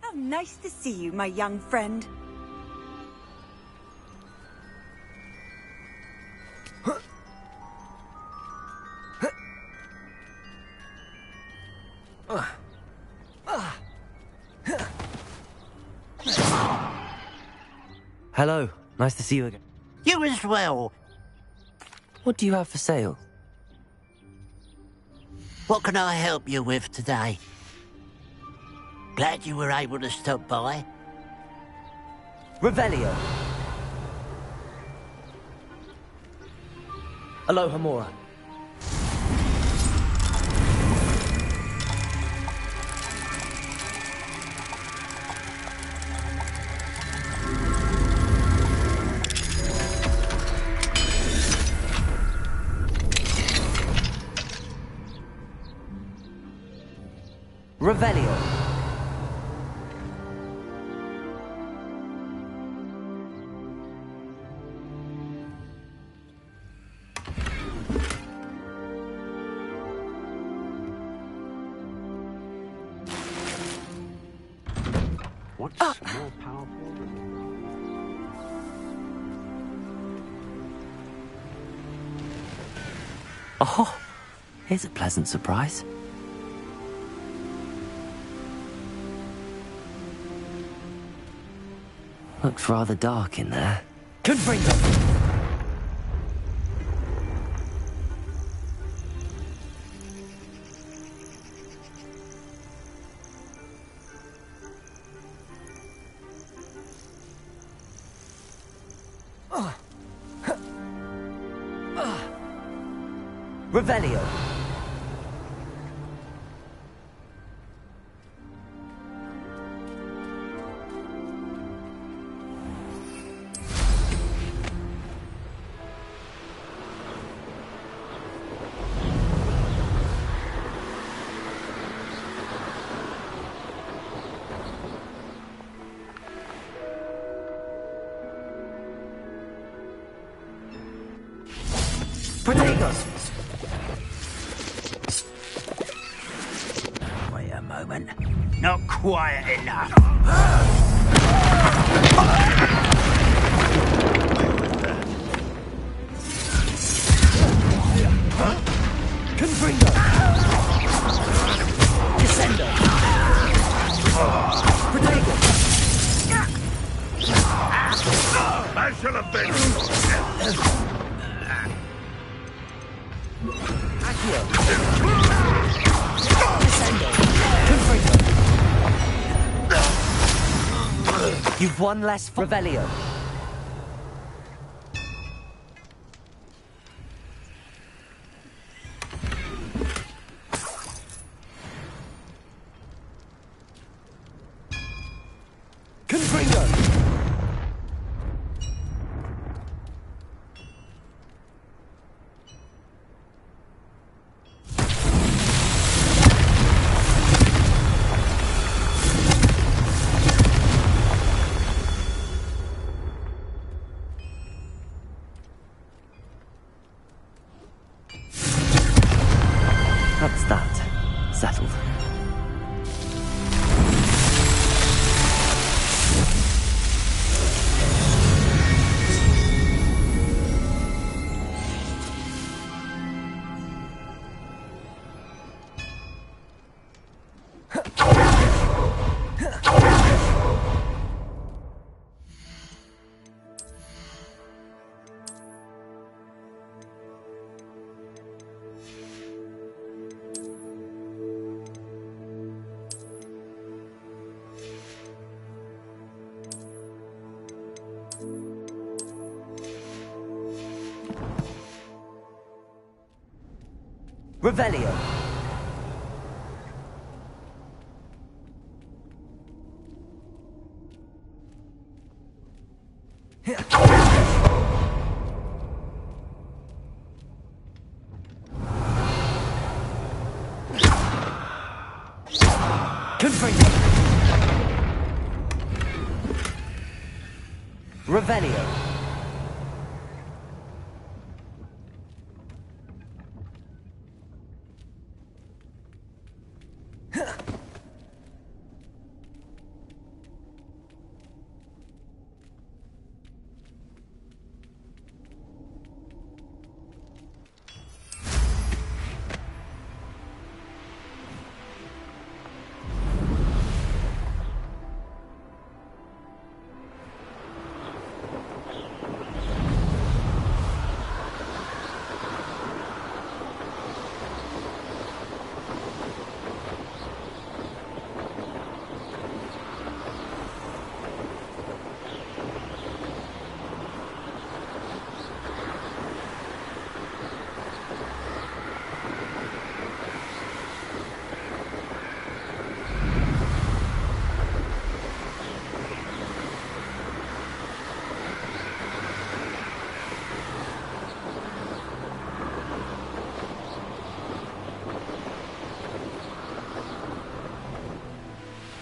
How nice to see you, my young friend. Hello, nice to see you again. You as well. What do you have for sale? What can I help you with today? Glad you were able to stop by. Revelio. Alohomora. Revelio. What's more powerful than... Oh, here's a pleasant surprise. Looks rather dark in there. Confringo! Revelio. Protagos. Wait a moment. Not quiet enough. Confringo. Descendo. Protagos. I shall have been You've one less for Revelio. That's that. Settled. Revelio. Confringo. Revelio.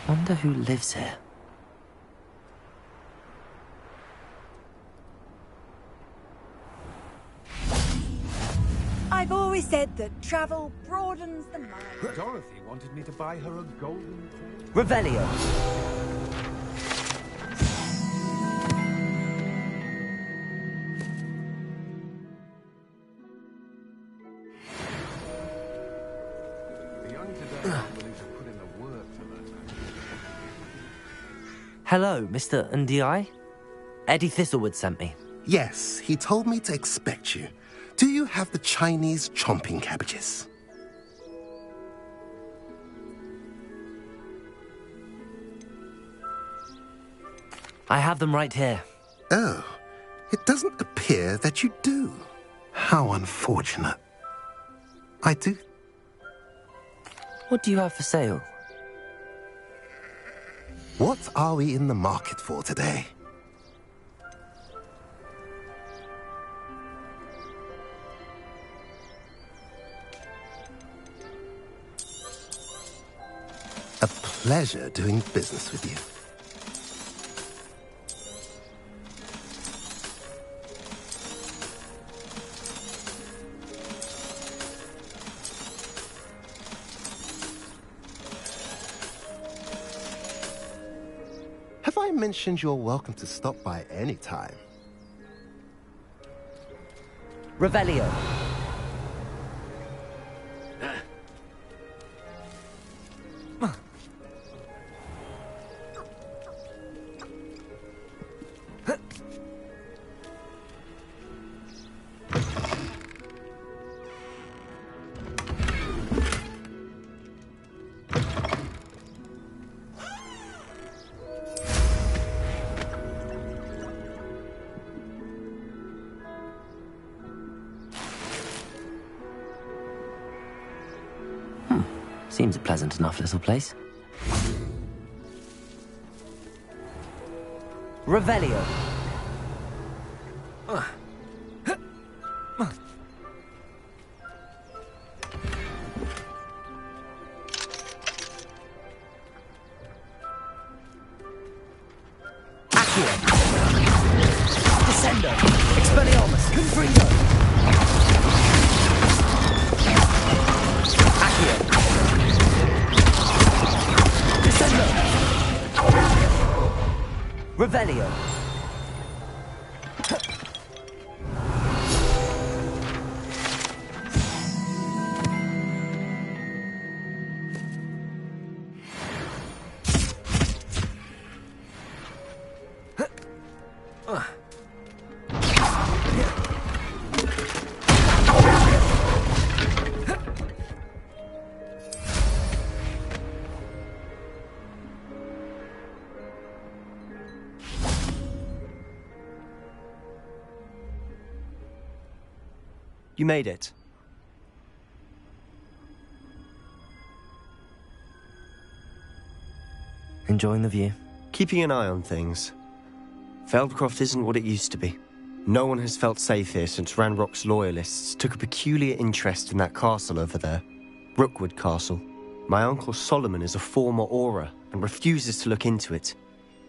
Wonder who lives here. I've always said that travel broadens the mind. Dorothy wanted me to buy her a golden... Revelio. The young today are willing to put in the work to learn. Hello, Mr. Ndi. Eddie Thistlewood sent me. Yes, he told me to expect you. Do you have the Chinese chomping cabbages? I have them right here. Oh, it doesn't appear that you do. How unfortunate. I do. What do you have for sale? What are we in the market for today? A pleasure doing business with you. Have I mentioned you're welcome to stop by any time? Revelio. Seems a pleasant enough little place. Revelio. Descendo! Expelliarmus! Confringo! Accio! Descendo! Revelio! You made it. Enjoying the view? Keeping an eye on things. Feldcroft isn't what it used to be. No one has felt safe here since Ranrock's loyalists took a peculiar interest in that castle over there. Rookwood Castle. My uncle Solomon is a former Auror and refuses to look into it,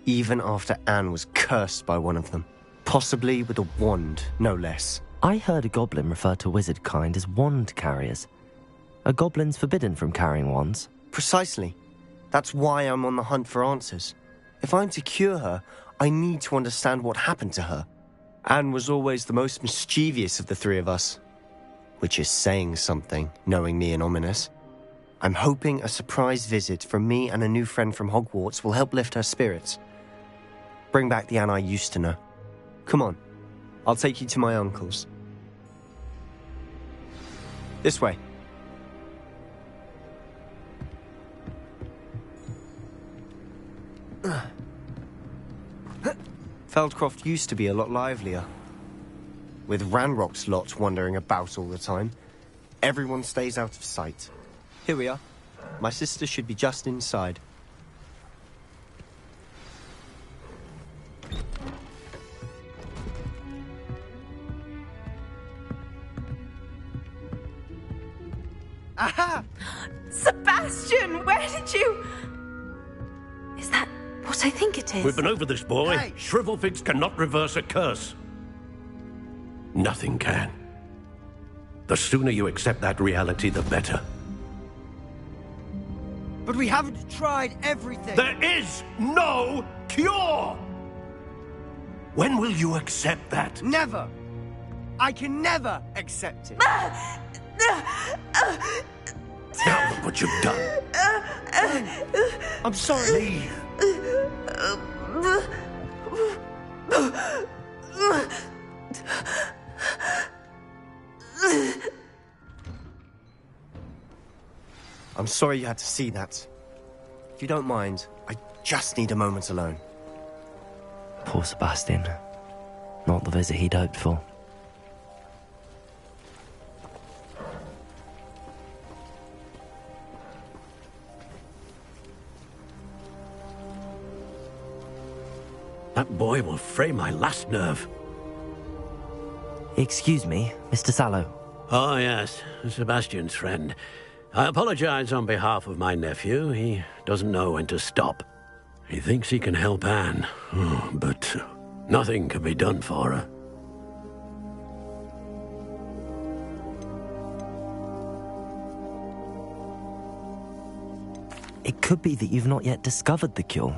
even after Anne was cursed by one of them. Possibly with a wand, no less. I heard a goblin refer to wizard kind as wand carriers. Are goblins forbidden from carrying wands? Precisely. That's why I'm on the hunt for answers. If I'm to cure her, I need to understand what happened to her. Anne was always the most mischievous of the three of us. Which is saying something, knowing me and Ominous. I'm hoping a surprise visit from me and a new friend from Hogwarts will help lift her spirits. Bring back the Anne I used to know. Come on. I'll take you to my uncle's. This way. Feldcroft used to be a lot livelier. With Ranrock's lot wandering about all the time, everyone stays out of sight. Here we are. My sister should be just inside. Aha! Sebastian, where did you... Is that what I think it is? We've been over this, boy. Hey. Shrivelfigs cannot reverse a curse. Nothing can. The sooner you accept that reality, the better. But we haven't tried everything. There is no cure! When will you accept that? Never. I can never accept it. Now look what you've done. I'm sorry. I'm sorry you had to see that. If you don't mind, I just need a moment alone. Poor Sebastian. Not the visit he'd hoped for. That boy will fray my last nerve. Excuse me, Mr. Sallow. Oh, yes, Sebastian's friend. I apologize on behalf of my nephew. He doesn't know when to stop. He thinks he can help Anne, but nothing can be done for her. It could be that you've not yet discovered the cure.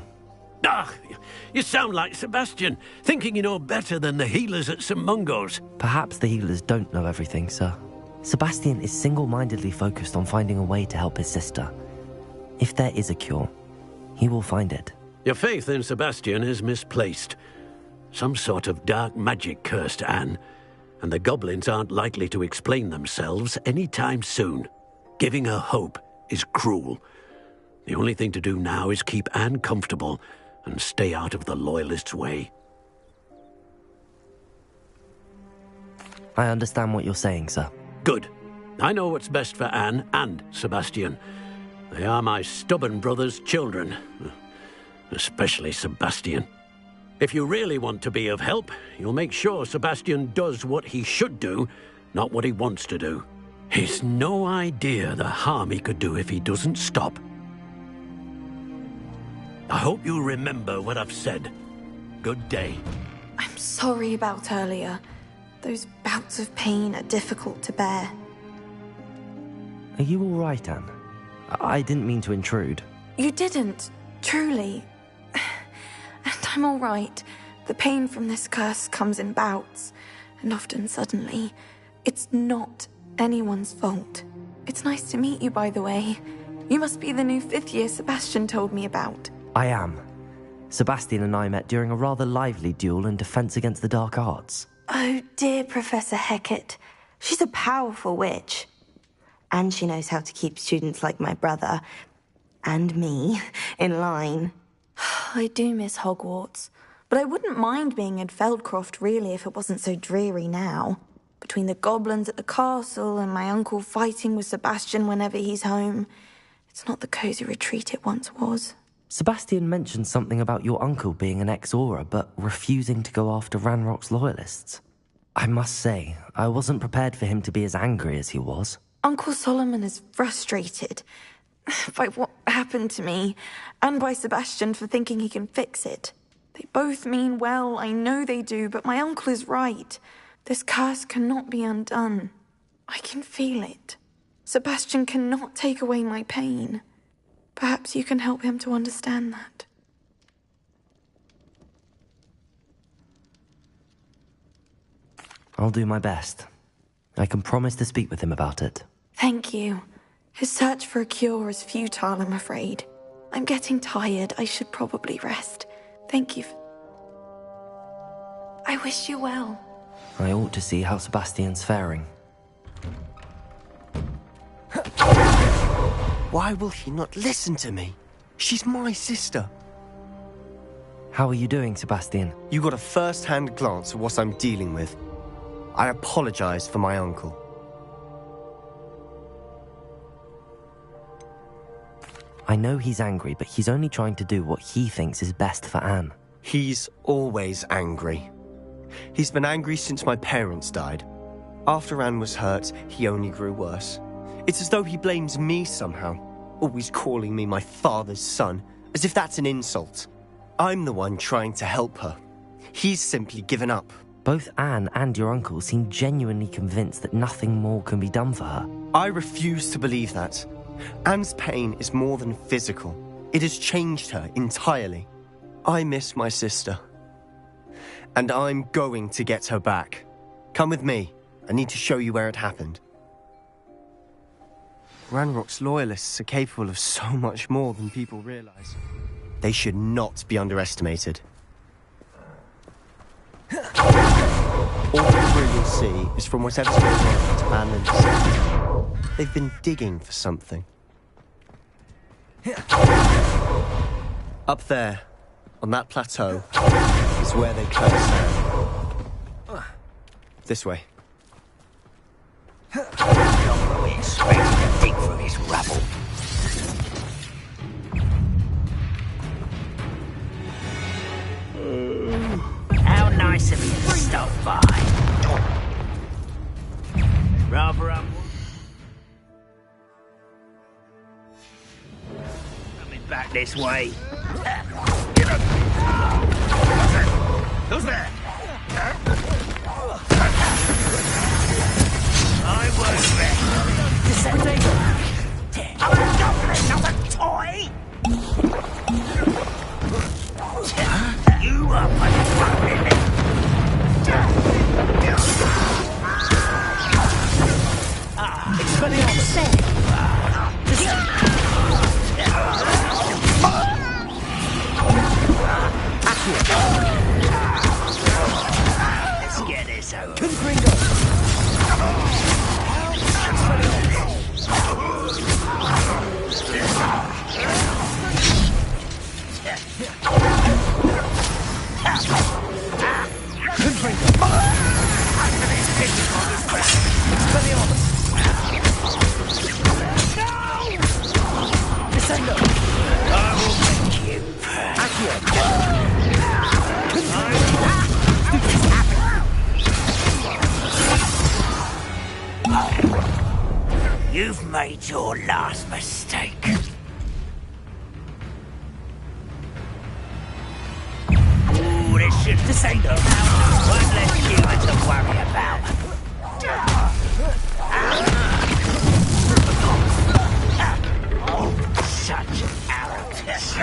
Ah, you sound like Sebastian, thinking you know better than the healers at St. Mungo's. Perhaps the healers don't know everything, sir. Sebastian is single-mindedly focused on finding a way to help his sister. If there is a cure, he will find it. Your faith in Sebastian is misplaced. Some sort of dark magic cursed Anne, and the goblins aren't likely to explain themselves anytime soon. Giving her hope is cruel. The only thing to do now is keep Anne comfortable and stay out of the Loyalists' way. I understand what you're saying, sir. Good. I know what's best for Anne and Sebastian. They are my stubborn brother's children. Especially Sebastian. If you really want to be of help, you'll make sure Sebastian does what he should do, not what he wants to do. He's no idea the harm he could do if he doesn't stop. I hope you remember what I've said. Good day. I'm sorry about earlier. Those bouts of pain are difficult to bear. Are you all right, Anne? I didn't mean to intrude. You didn't, truly. And I'm all right. The pain from this curse comes in bouts, and often suddenly. It's not anyone's fault. It's nice to meet you, by the way. You must be the new 5th year Sebastian told me about. I am. Sebastian and I met during a rather lively duel in Defense Against the Dark Arts. Oh, dear Professor Hecat. She's a powerful witch. And she knows how to keep students like my brother, and me, in line. I do miss Hogwarts, but I wouldn't mind being in Feldcroft, really, if it wasn't so dreary now. Between the goblins at the castle and my uncle fighting with Sebastian whenever he's home, it's not the cosy retreat it once was. Sebastian mentioned something about your uncle being an ex-Auror, but refusing to go after Ranrock's loyalists. I must say, I wasn't prepared for him to be as angry as he was. Uncle Solomon is frustrated by what happened to me, and by Sebastian for thinking he can fix it. They both mean well, I know they do, but my uncle is right. This curse cannot be undone. I can feel it. Sebastian cannot take away my pain. Perhaps you can help him to understand that. I'll do my best. I can promise to speak with him about it. Thank you. His search for a cure is futile, I'm afraid. I'm getting tired. I should probably rest. Thank you. I wish you well. I ought to see how Sebastian's faring. Why will he not listen to me? She's my sister. How are you doing, Sebastian? You got a first-hand glance at what I'm dealing with. I apologize for my uncle. I know he's angry, but he's only trying to do what he thinks is best for Anne. He's always angry. He's been angry since my parents died. After Anne was hurt, he only grew worse. It's as though he blames me somehow, always calling me my father's son, as if that's an insult. I'm the one trying to help her. He's simply given up. Both Anne and your uncle seem genuinely convinced that nothing more can be done for her. I refuse to believe that. Anne's pain is more than physical. It has changed her entirely. I miss my sister. And I'm going to get her back. Come with me. I need to show you where it happened. Ranrock's loyalists are capable of so much more than people realize. They should not be underestimated. All the through you'll see is from whatever's going on to Anne and Seth. They've been digging for something. Up there, on that plateau, is where they cursed Anne. This way. Not really expecting to dig through this rubble. How nice of you to stop by. Rather coming back this way. Who's there? I was ready. I'm a goblin, not a toy! You are my goblin. Let's get this over. You've made your last mistake. Ooh, this ain't no house. One less human to worry about. Such arrogance.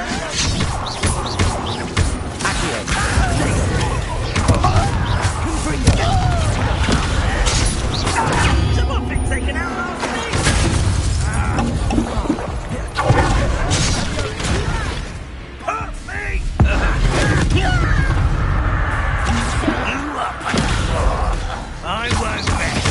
Someone been taken out last week. Put me. You up. I won't rest.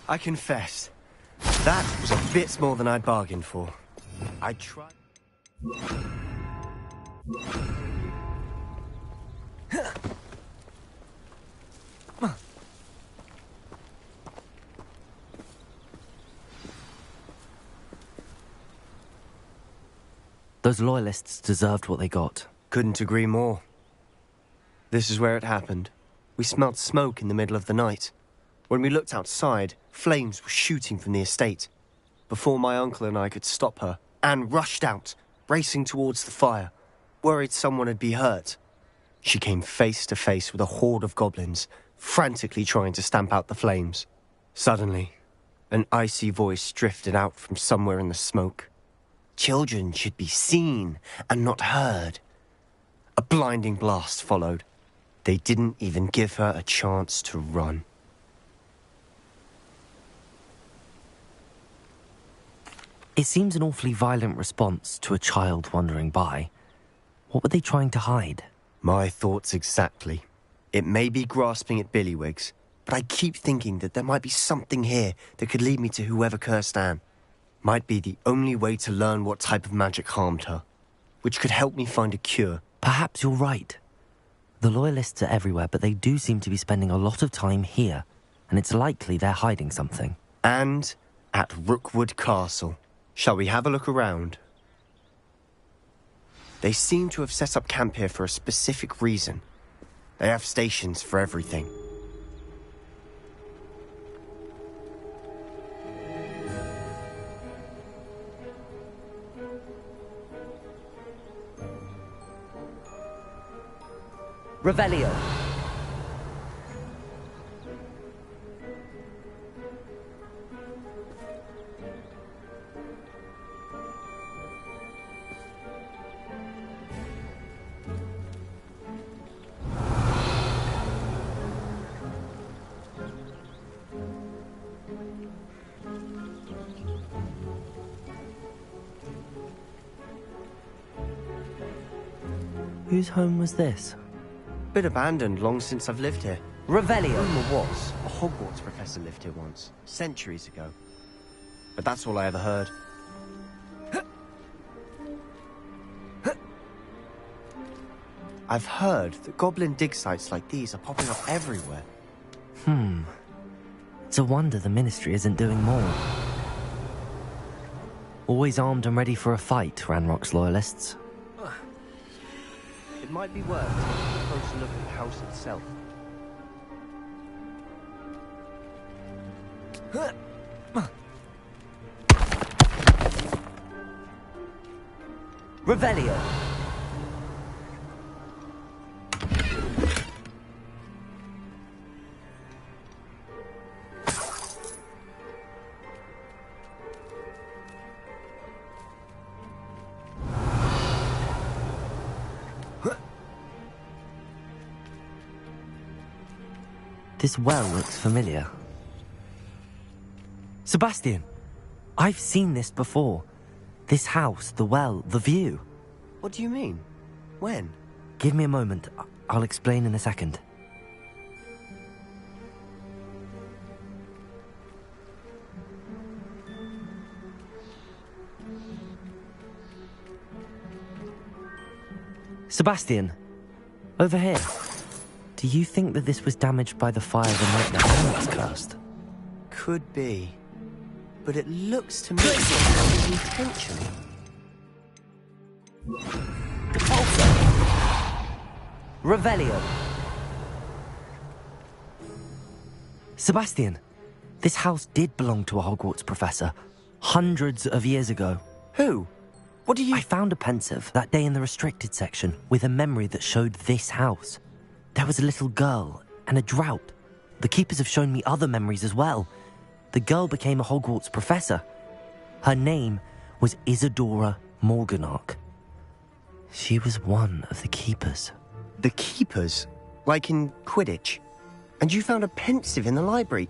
I confess, that was a bit more than I'd bargained for. I tried... Those loyalists deserved what they got. Couldn't agree more. This is where it happened. We smelled smoke in the middle of the night. When we looked outside, flames were shooting from the estate. Before my uncle and I could stop her, Anne rushed out, racing towards the fire, worried someone had been hurt. She came face to face with a horde of goblins, frantically trying to stamp out the flames. Suddenly, an icy voice drifted out from somewhere in the smoke. Children should be seen and not heard. A blinding blast followed. They didn't even give her a chance to run. It seems an awfully violent response to a child wandering by. What were they trying to hide? My thoughts exactly. It may be grasping at Billywigs, but I keep thinking that there might be something here that could lead me to whoever cursed Anne. Might be the only way to learn what type of magic harmed her, which could help me find a cure. Perhaps you're right. The Loyalists are everywhere, but they do seem to be spending a lot of time here, and it's likely they're hiding something. And at Rookwood Castle. Shall we have a look around? They seem to have set up camp here for a specific reason. They have stations for everything. Revelio. Whose home was this? Been abandoned long since I've lived here. Revelio. Rumour was a Hogwarts professor lived here once, centuries ago. But that's all I ever heard. I've heard that goblin dig sites like these are popping up everywhere. It's a wonder the Ministry isn't doing more. Always armed and ready for a fight, Ranrock's Loyalists. It might be worth taking a closer look at the house itself. Revelio. This well looks familiar. Sebastian, I've seen this before. This house, the well, the view. What do you mean? When? Give me a moment. I'll explain in a second. Sebastian, over here. Do you think that this was damaged by the fire the night the Hogwarts cursed? Could be. But it looks to me like it was intentional. Revelio. Sebastian, this house did belong to a Hogwarts professor hundreds of years ago. Who? What do you... I found a pensive that day in the restricted section with a memory that showed this house. There was a little girl and a drought. The keepers have shown me other memories as well. The girl became a Hogwarts professor. Her name was Isadora Morganach. She was one of the keepers. The keepers? Like in Quidditch? And you found a pensive in the library?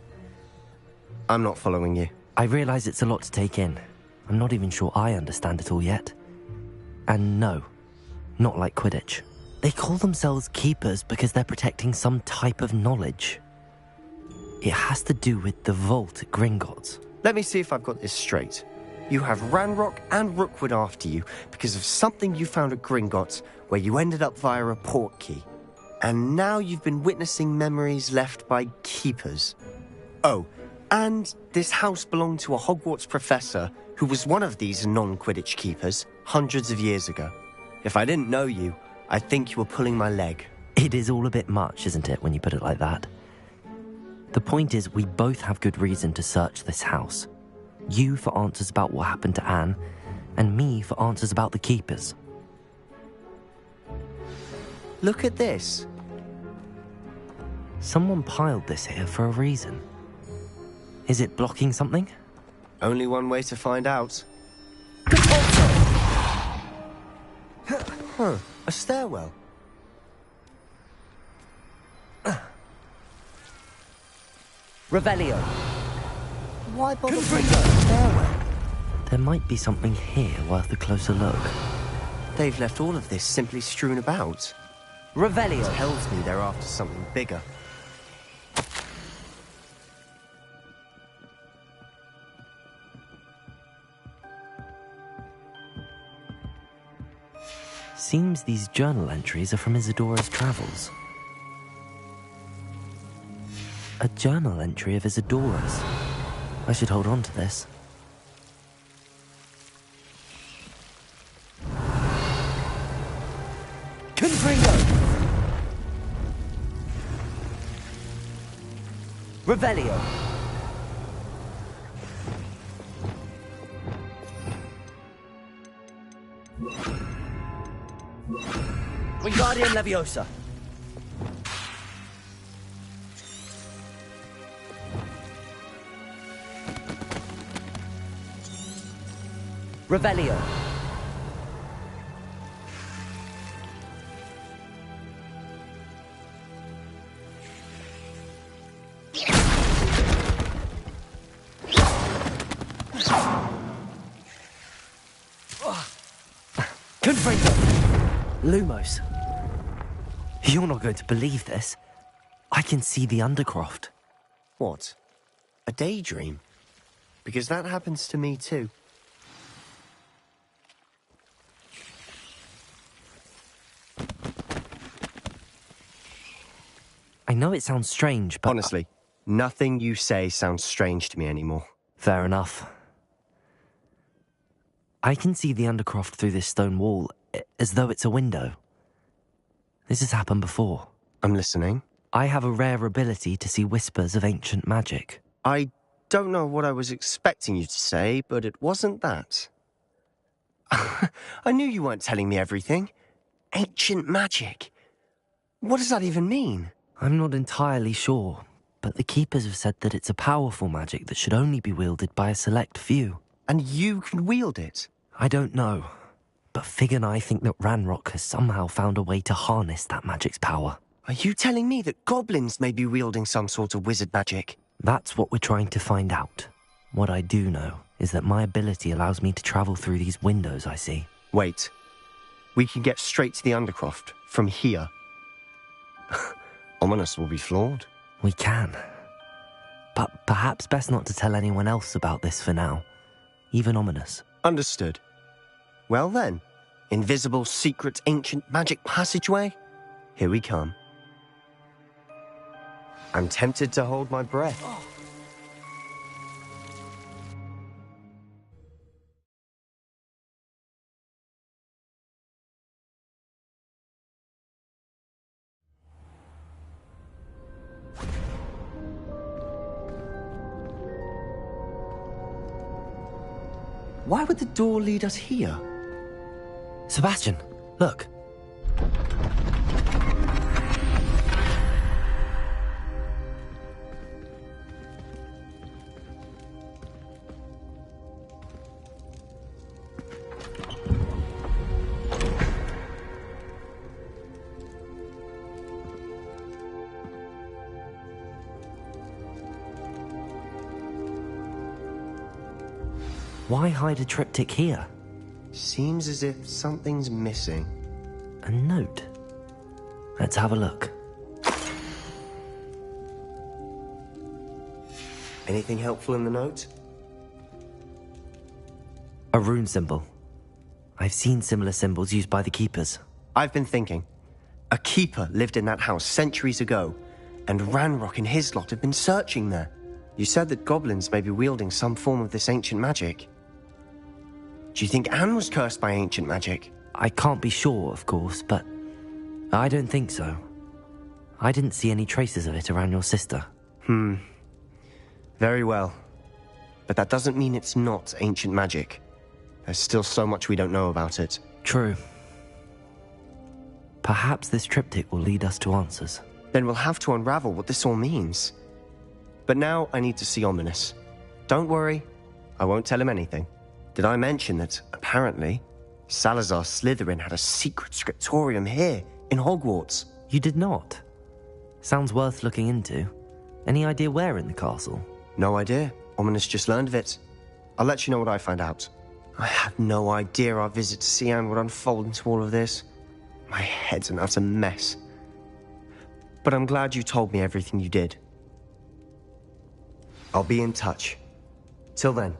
I'm not following you. I realize it's a lot to take in. I'm not even sure I understand it all yet. And no, not like Quidditch. They call themselves keepers because they're protecting some type of knowledge. It has to do with the vault at Gringotts. Let me see if I've got this straight. You have Ranrock and Rookwood after you because of something you found at Gringotts where you ended up via a portkey. And now you've been witnessing memories left by keepers. Oh, and this house belonged to a Hogwarts professor who was one of these non-Quidditch keepers hundreds of years ago. If I didn't know you, I think you were pulling my leg. It is all a bit much, isn't it, when you put it like that? The point is, we both have good reason to search this house. You for answers about what happened to Anne, and me for answers about the keepers. Look at this. Someone piled this here for a reason. Is it blocking something? Only one way to find out. Huh, a stairwell. Revelio. Why bother bringing a stairwell? There might be something here worth a closer look. They've left all of this simply strewn about. Revelio. It tells me they're after something bigger. Seems these journal entries are from Isadora's travels. A journal entry of Isadora's. I should hold on to this. Confringo! Revelio! Wingardium Leviosa! Revelio! Confringo! Lumos. You're not going to believe this. I can see the Undercroft. What? A daydream? Because that happens to me too. I know it sounds strange, but... Honestly, nothing you say sounds strange to me anymore. Fair enough. I can see the Undercroft through this stone wall, as though it's a window. This has happened before. I'm listening. I have a rare ability to see whispers of ancient magic. I don't know what I was expecting you to say, but it wasn't that. I knew you weren't telling me everything. Ancient magic. What does that even mean? I'm not entirely sure, but the Keepers have said that it's a powerful magic that should only be wielded by a select few. And you can wield it? I don't know, but Fig and I think that Ranrock has somehow found a way to harness that magic's power. Are you telling me that goblins may be wielding some sort of wizard magic? That's what we're trying to find out. What I do know is that my ability allows me to travel through these windows I see. Wait. We can get straight to the Undercroft from here. Ominous will be floored. We can. But perhaps best not to tell anyone else about this for now. Even Ominous. Understood. Well then, invisible, secret, ancient magic passageway? Here we come. I'm tempted to hold my breath. Why would the door lead us here? Sebastian, look. Why hide a triptych here? Seems as if something's missing. A note? Let's have a look. Anything helpful in the note? A rune symbol. I've seen similar symbols used by the Keepers. I've been thinking. A Keeper lived in that house centuries ago, and Ranrock and his lot have been searching there. You said that goblins may be wielding some form of this ancient magic. Do you think Anne was cursed by ancient magic? I can't be sure, of course, but I don't think so. I didn't see any traces of it around your sister. Very well. But that doesn't mean it's not ancient magic. There's still so much we don't know about it. True. Perhaps this triptych will lead us to answers. Then we'll have to unravel what this all means. But now I need to see Ominous. Don't worry, I won't tell him anything. Did I mention that, apparently, Salazar Slytherin had a secret scriptorium here, in Hogwarts? You did not? Sounds worth looking into. Any idea where in the castle? No idea. Ominous just learned of it. I'll let you know what I find out. I had no idea our visit to Sian would unfold into all of this. My head's an utter mess. But I'm glad you told me everything you did. I'll be in touch. Till then.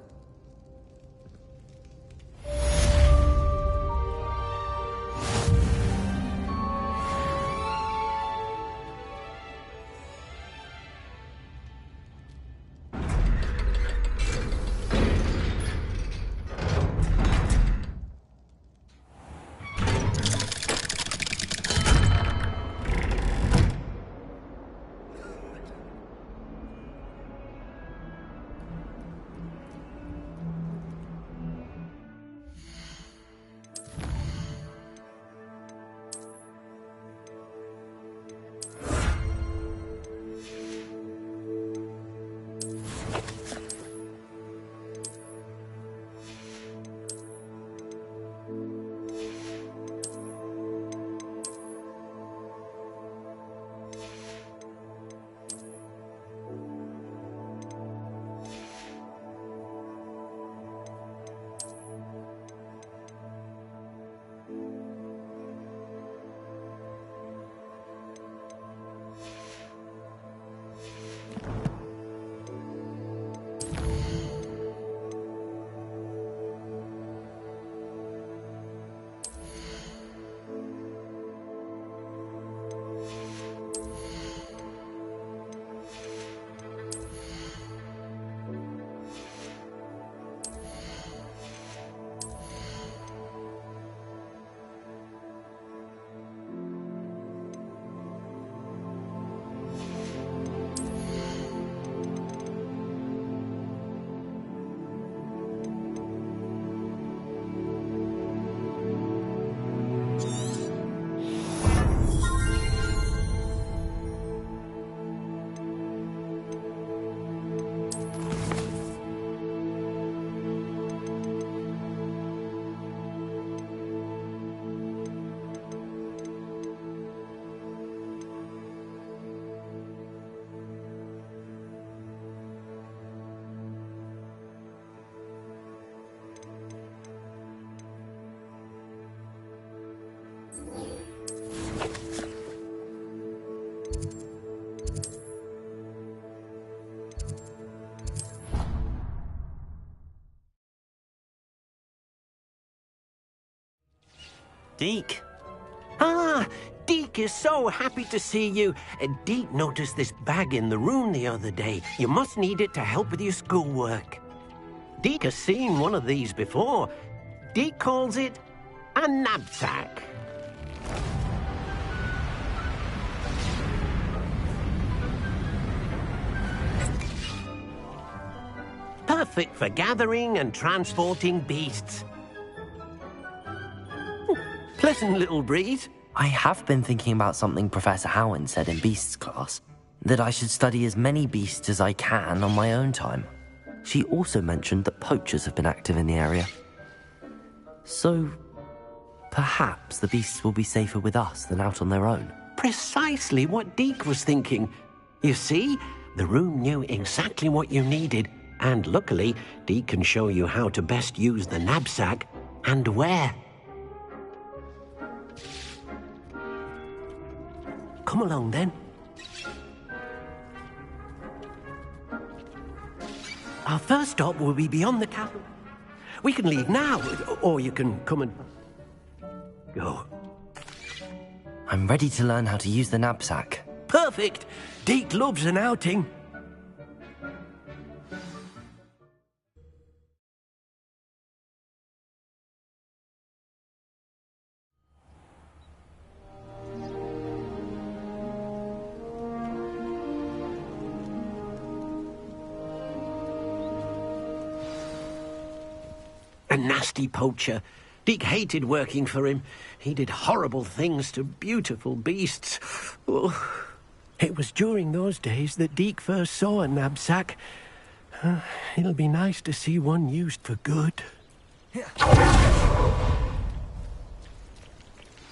Deke. Ah, Deke is so happy to see you. Deke noticed this bag in the room the other day. You must need it to help with your schoolwork. Deke has seen one of these before. Deke calls it a knapsack. Perfect for gathering and transporting beasts. Pleasant little breeze. I have been thinking about something Professor Howin said in Beasts class, that I should study as many beasts as I can on my own time. She also mentioned that poachers have been active in the area. So, perhaps the beasts will be safer with us than out on their own. Precisely what Deke was thinking. You see, the room knew exactly what you needed, and luckily, Deke can show you how to best use the knapsack and where. Come along, then. Our first stop will be beyond the castle. We can leave now, or you can come and go. I'm ready to learn how to use the knapsack. Perfect! Deke loves an outing. A nasty poacher. Deke hated working for him. He did horrible things to beautiful beasts. Oh. It was during those days that Deke first saw a knapsack. It'll be nice to see one used for good.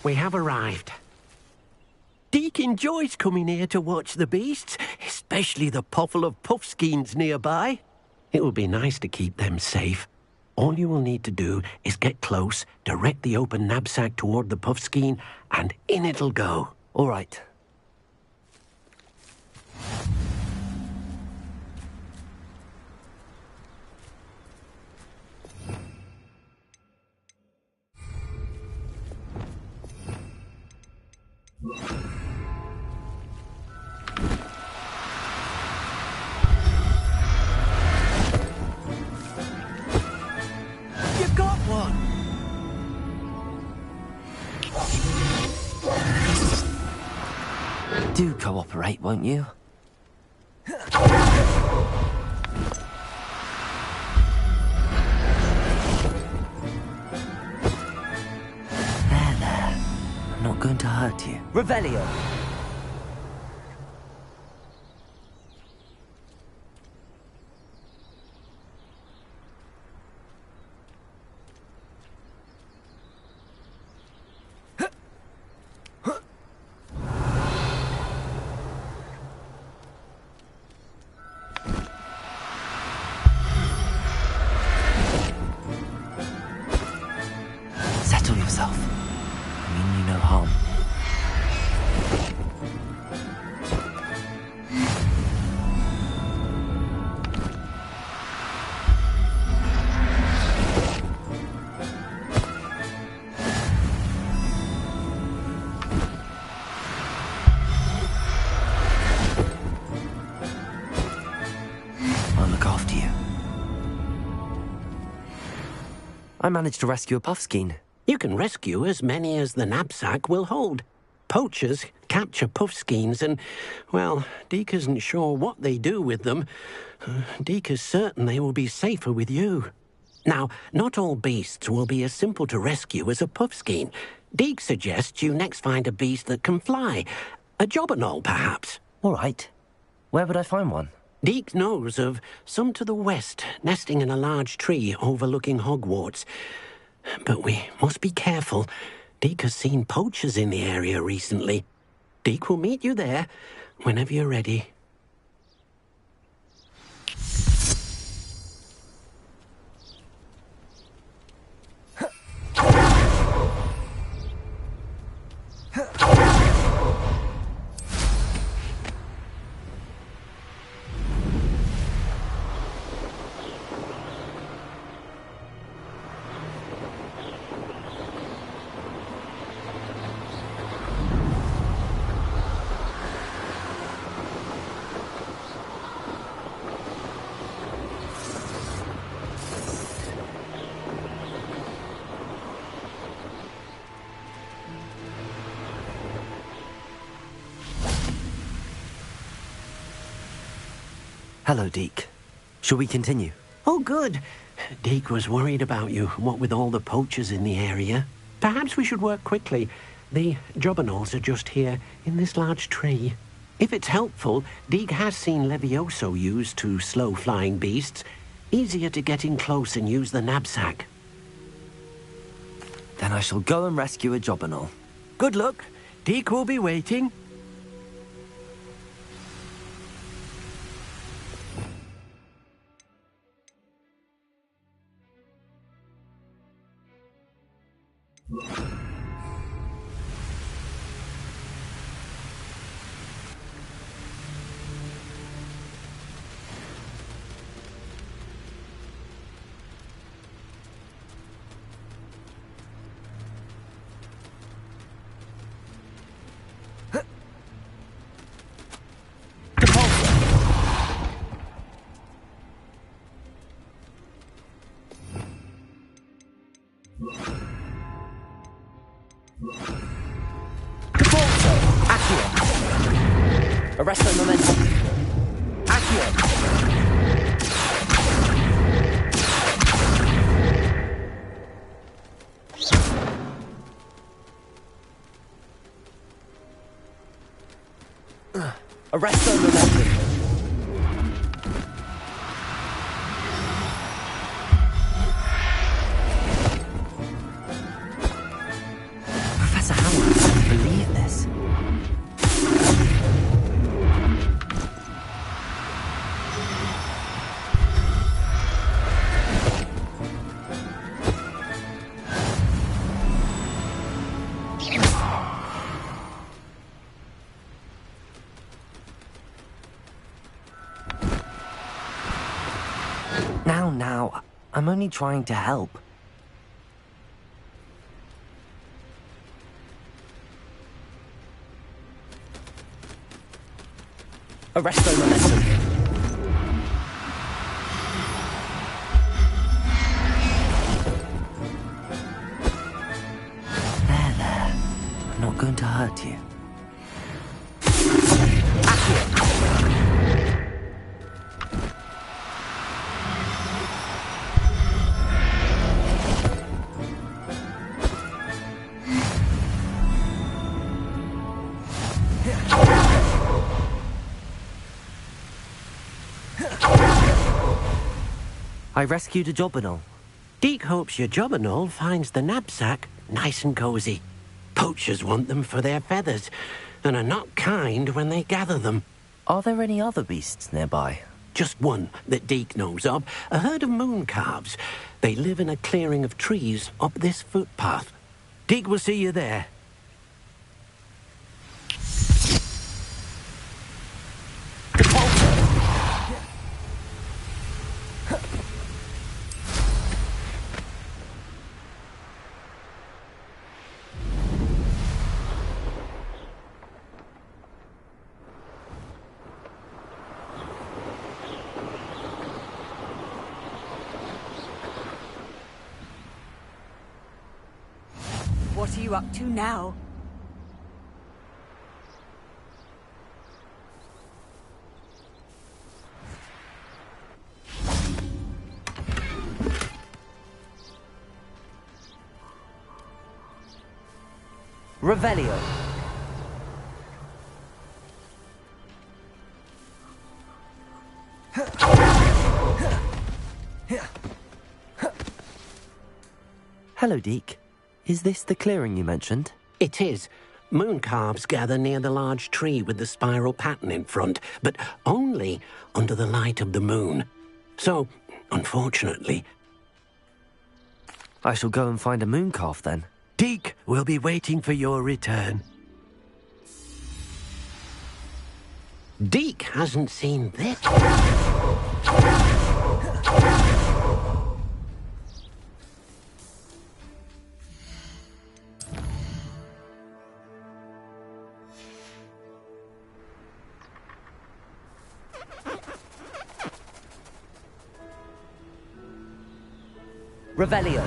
We have arrived. Deke enjoys coming here to watch the beasts, especially the potful of puffskeins nearby. It will be nice to keep them safe. All you will need to do is get close, direct the open knapsack toward the puffskein, and in it'll go. All right. You got one! Do cooperate, won't you? There. I'm not going to hurt you. Revelio! Settle yourself. I mean you no harm. I'll look after you. I managed to rescue a puffskein. You can rescue as many as the knapsack will hold. Poachers capture puffskeins and, well, Deke isn't sure what they do with them. Deke is certain they will be safer with you. Now, not all beasts will be as simple to rescue as a puffskein. Deke suggests you next find a beast that can fly. A jobberknoll, perhaps. All right. Where would I find one? Deke knows of some to the west, nesting in a large tree overlooking Hogwarts. But we must be careful. Deke has seen poachers in the area recently. Deke will meet you there whenever you're ready. Hello, Deke. Shall we continue? Oh, good. Deke was worried about you, what with all the poachers in the area. Perhaps we should work quickly. The jobberknolls are just here, in this large tree. If it's helpful, Deke has seen Levioso used to slow flying beasts. Easier to get in close and use the knapsack. Then I shall go and rescue a jobberknoll. Good luck. Deke will be waiting. Arresto momentum. Accio. Arresto momentum. Professor Howard, I can't believe this. Now, I'm only trying to help. Arresto momentum. There. I'm not going to hurt you. I rescued a jobberknoll. Deke hopes your jobberknoll finds the knapsack nice and cozy. Poachers want them for their feathers, and are not kind when they gather them. Are there any other beasts nearby? Just one that Deke knows of, a herd of moon calves. They live in a clearing of trees up this footpath. Deke will see you there. What are you up to now? Revelio. Hello, Deke. Is this the clearing you mentioned? It is. Moon calves gather near the large tree with the spiral pattern in front, but only under the light of the moon. So, unfortunately... I shall go and find a moon calf then. Deke will be waiting for your return. Deke hasn't seen this. Revelio.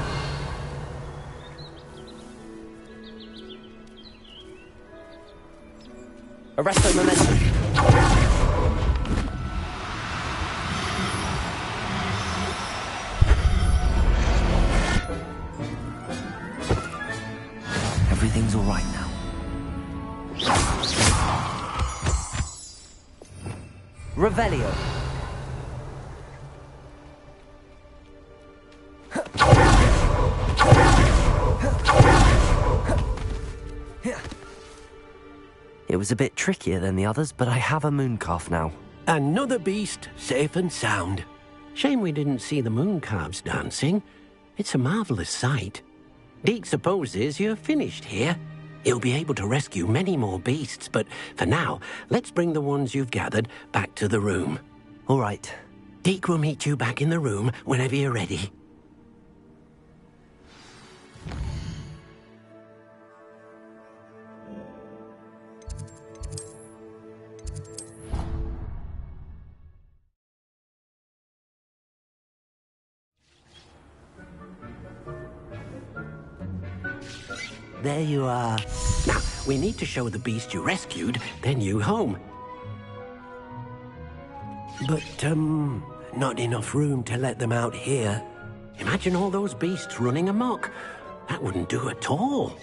Arresto momentum. Revelio. It was a bit trickier than the others, but I have a mooncalf now. Another beast, safe and sound. Shame we didn't see the mooncalves dancing. It's a marvellous sight. Deke supposes you're finished here. He'll be able to rescue many more beasts, but for now, let's bring the ones you've gathered back to the room. All right. Deke will meet you back in the room whenever you're ready. There you are. Now, we need to show the beast you rescued their new home. But, not enough room to let them out here. Imagine all those beasts running amok. That wouldn't do at all.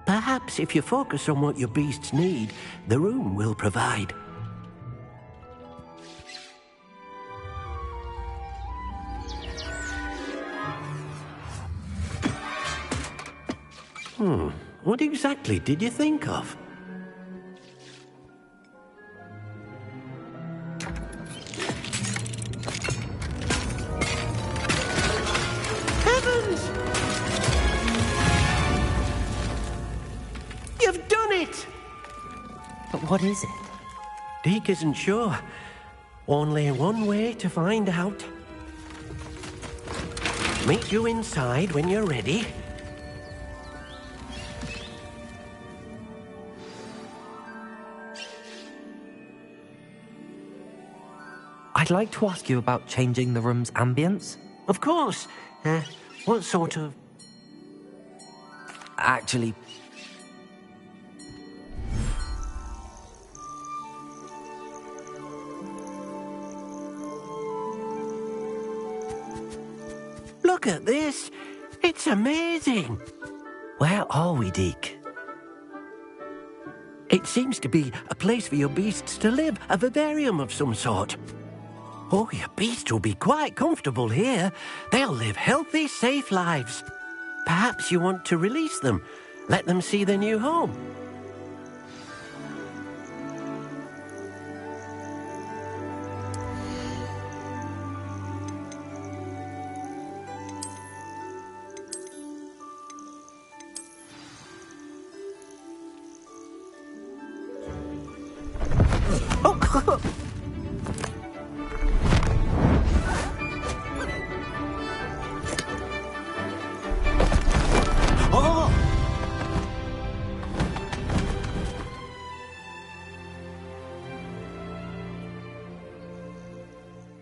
Perhaps if you focus on what your beasts need, the room will provide. What exactly did you think of? Heavens! You've done it! But what is it? Deke isn't sure. Only one way to find out. Meet you inside when you're ready. I'd like to ask you about changing the room's ambience. Of course. What sort of... Actually... Look at this. It's amazing. Where are we, Deke? It seems to be a place for your beasts to live, a vivarium of some sort. Oh, your beasts will be quite comfortable here. They'll live healthy, safe lives. Perhaps you want to release them. Let them see their new home.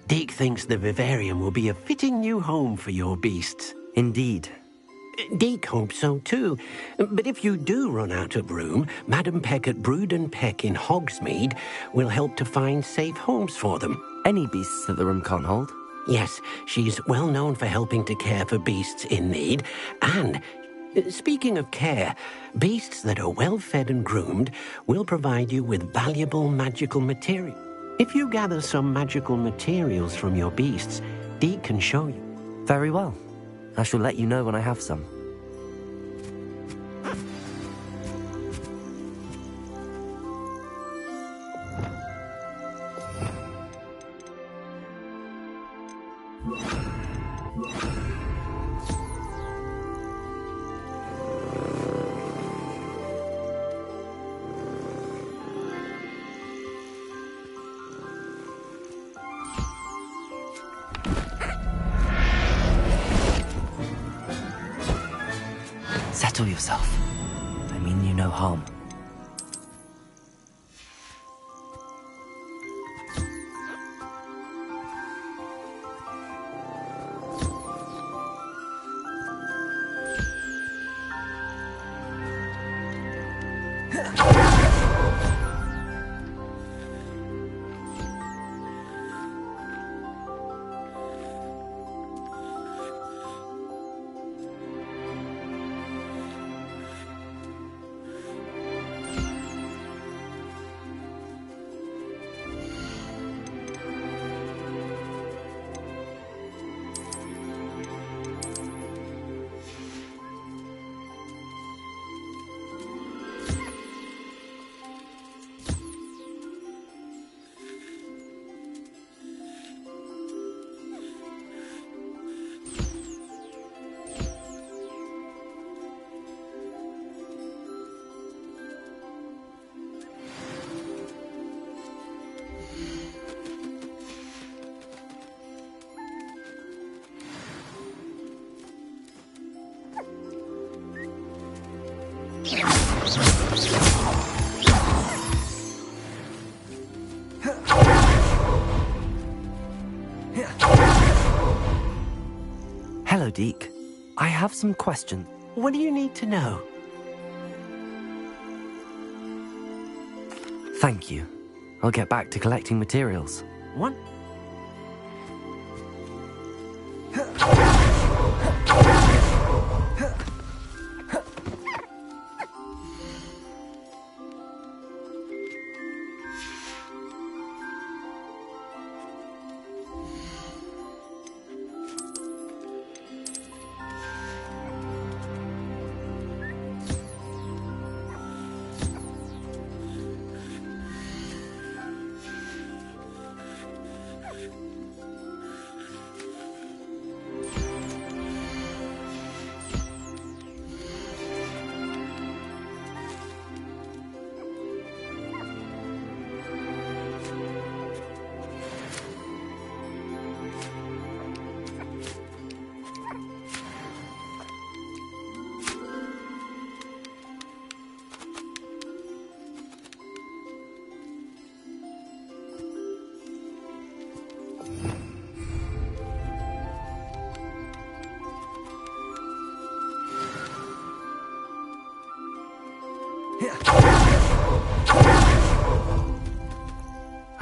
Deke thinks the vivarium will be a fitting new home for your beasts. Indeed. Deke hopes so too. But if you do run out of room, Madam Peck at Brood and Peck in Hogsmeade will help to find safe homes for them. Any beasts that the room can't hold? Yes, she's well known for helping to care for beasts in need. And, speaking of care, beasts that are well fed and groomed will provide you with valuable magical material. If you gather some magical materials from your beasts, Deke can show you. Very well. I shall let you know when I have some. Settle yourself. I mean you no harm. Deke. I have some questions. What do you need to know? Thank you. I'll get back to collecting materials. What?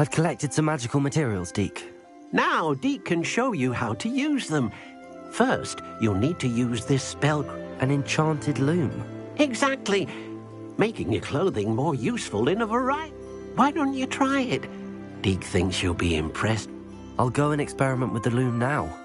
I've collected some magical materials, Deke. Now Deke can show you how to use them. First, you'll need to use this spell... An enchanted loom. Exactly. Making your clothing more useful in a variety... Why don't you try it? Deke thinks you'll be impressed. I'll go and experiment with the loom now.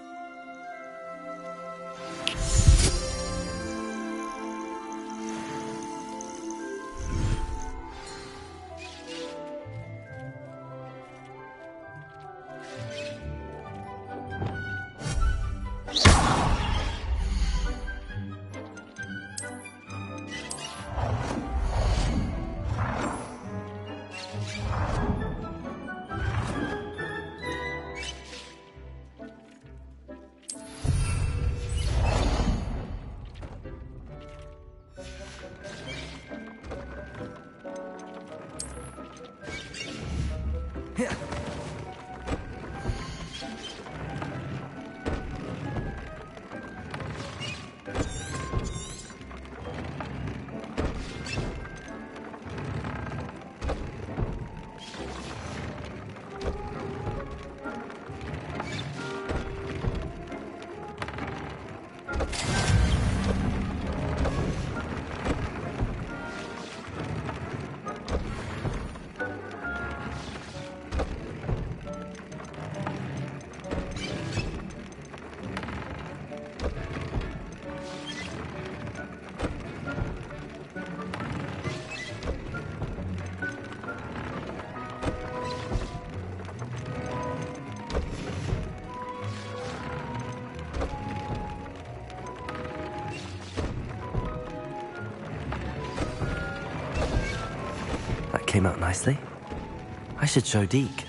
Came out nicely. I should show Deke.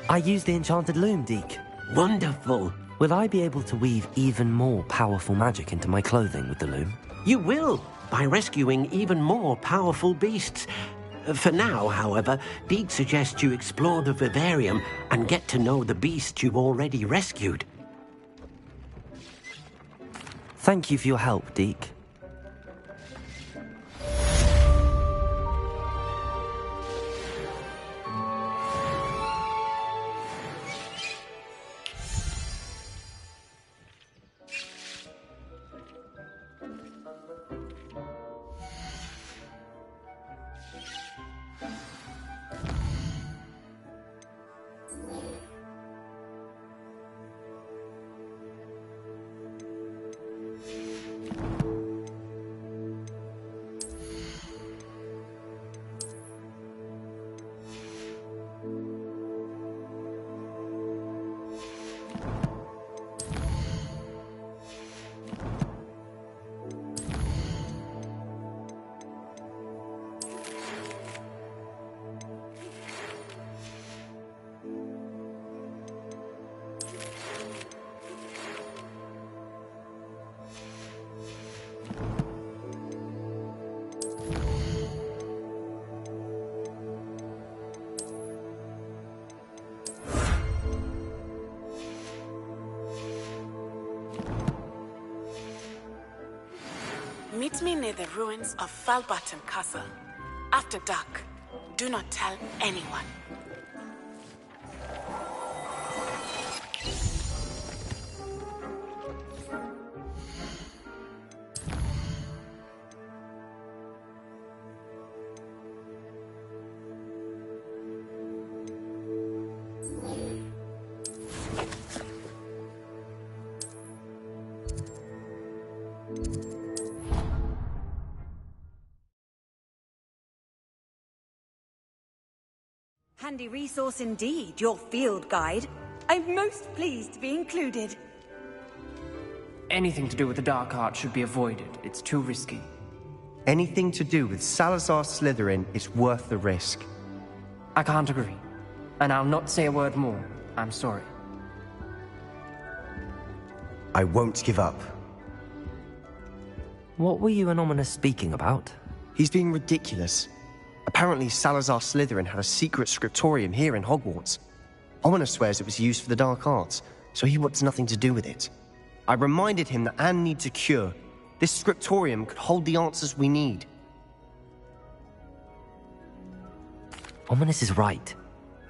I used the enchanted loom, Deke. Wonderful. Will I be able to weave even more powerful magic into my clothing with the loom? You will, by rescuing even more powerful beasts. For now, however, Deke suggests you explore the vivarium and get to know the beasts you've already rescued. Thank you for your help, Deke. Meet me near the ruins of Falbaton Castle. After dark. Do not tell anyone. Handy resource indeed, your field guide. I'm most pleased to be included. Anything to do with the dark art should be avoided. It's too risky. Anything to do with Salazar Slytherin is worth the risk. I can't agree. And I'll not say a word more. I'm sorry. I won't give up. What were you and Ominous speaking about? He's being ridiculous. Apparently, Salazar Slytherin had a secret scriptorium here in Hogwarts. Ominous swears it was used for the dark arts, so he wants nothing to do with it. I reminded him that Anne needs a cure. This scriptorium could hold the answers we need. Ominous is right.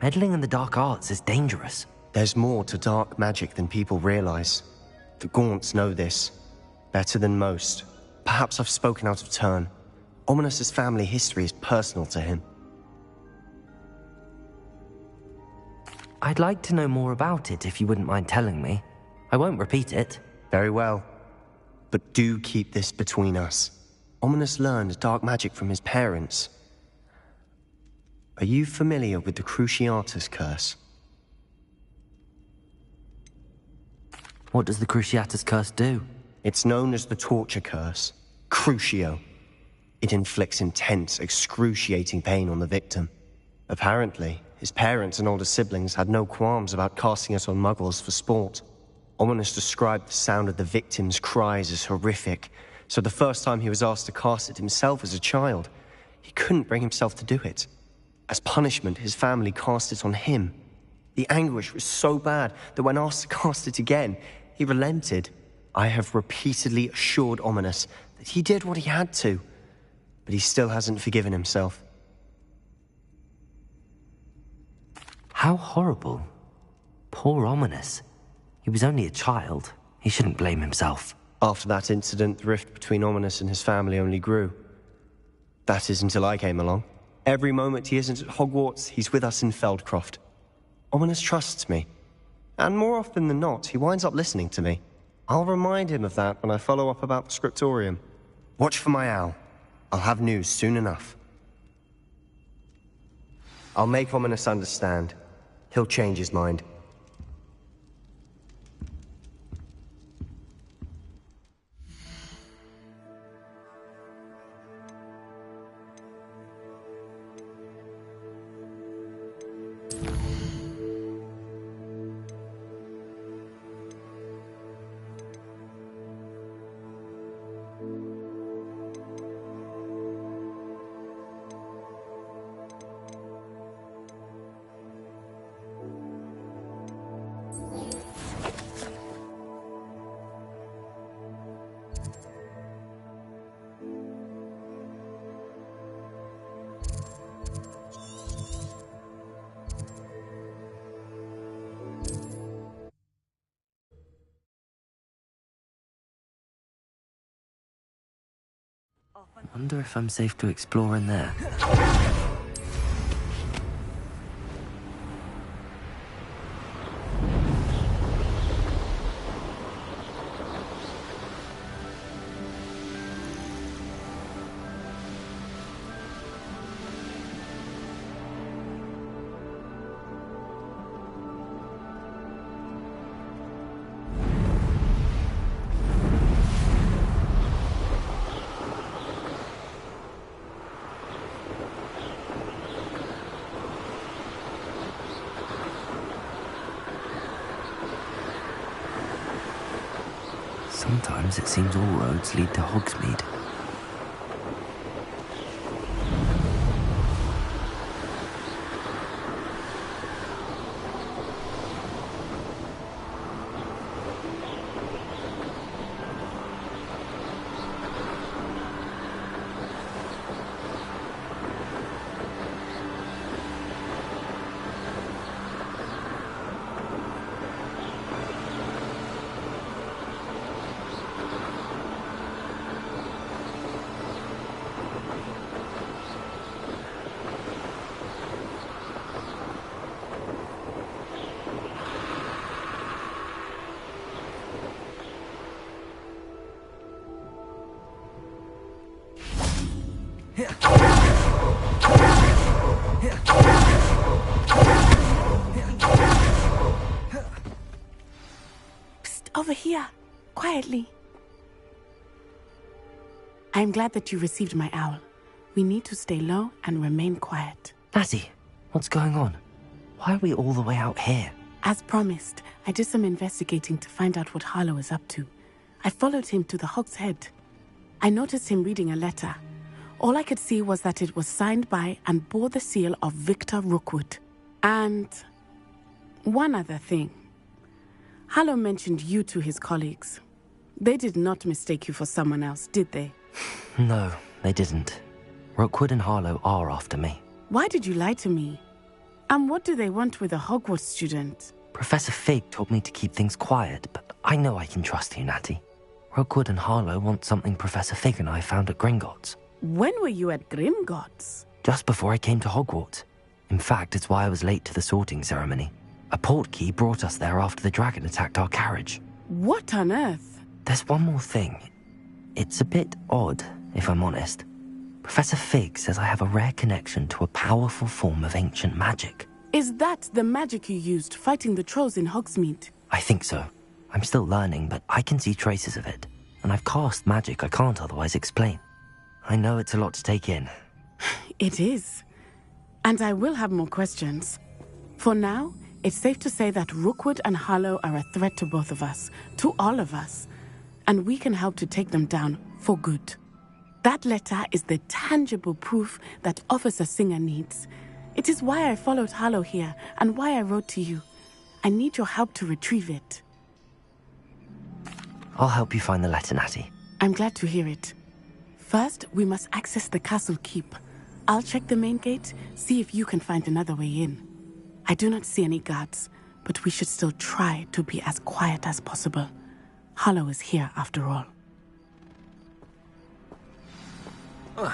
Meddling in the dark arts is dangerous. There's more to dark magic than people realize. The Gaunts know this. Better than most. Perhaps I've spoken out of turn. Ominous's family history is personal to him. I'd like to know more about it if you wouldn't mind telling me. I won't repeat it. Very well. But do keep this between us. Ominous learned dark magic from his parents. Are you familiar with the Cruciatus Curse? What does the Cruciatus Curse do? It's known as the Torture Curse. Crucio. It inflicts intense, excruciating pain on the victim. Apparently, his parents and older siblings had no qualms about casting it on muggles for sport. Ominous described the sound of the victim's cries as horrific, so the first time he was asked to cast it himself as a child, he couldn't bring himself to do it. As punishment, his family cast it on him. The anguish was so bad that when asked to cast it again, he relented. I have repeatedly assured Ominous that he did what he had to, but he still hasn't forgiven himself. How horrible. Poor Ominous. He was only a child. He shouldn't blame himself. After that incident, the rift between Ominous and his family only grew. That is until I came along. Every moment he isn't at Hogwarts, he's with us in Feldcroft. Ominous trusts me. And more often than not, he winds up listening to me. I'll remind him of that when I follow up about the scriptorium. Watch for my owl. I'll have news soon enough. I'll make Ominous understand. He'll change his mind. Wonder if I'm safe to explore in there. Sometimes it seems all roads lead to Hogsmeade. over here, quietly. I am glad that you received my owl. We need to stay low and remain quiet. Natty, what's going on? Why are we all the way out here? As promised, I did some investigating to find out what Harlow is up to. I followed him to the Hog's Head. I noticed him reading a letter. All I could see was that it was signed by and bore the seal of Victor Rookwood. And one other thing. Harlow mentioned you to his colleagues. They did not mistake you for someone else, did they? No, they didn't. Rookwood and Harlow are after me. Why did you lie to me? And what do they want with a Hogwarts student? Professor Fig told me to keep things quiet, but I know I can trust you, Natty. Rookwood and Harlow want something Professor Fig and I found at Gringotts. When were you at Gringotts? Just before I came to Hogwarts. In fact, it's why I was late to the sorting ceremony. A portkey brought us there after the dragon attacked our carriage. What on earth? There's one more thing. It's a bit odd, if I'm honest. Professor Fig says I have a rare connection to a powerful form of ancient magic. Is that the magic you used fighting the trolls in Hogsmeade? I think so. I'm still learning, but I can see traces of it. And I've cast magic I can't otherwise explain. I know it's a lot to take in. It is. And I will have more questions. For now, it's safe to say that Rookwood and Harlow are a threat to both of us, to all of us. And we can help to take them down for good. That letter is the tangible proof that Officer Singer needs. It is why I followed Harlow here and why I wrote to you. I need your help to retrieve it. I'll help you find the letter, Natty. I'm glad to hear it. First, we must access the castle keep. I'll check the main gate, see if you can find another way in. I do not see any guards, but we should still try to be as quiet as possible. Harlow is here after all. Ugh.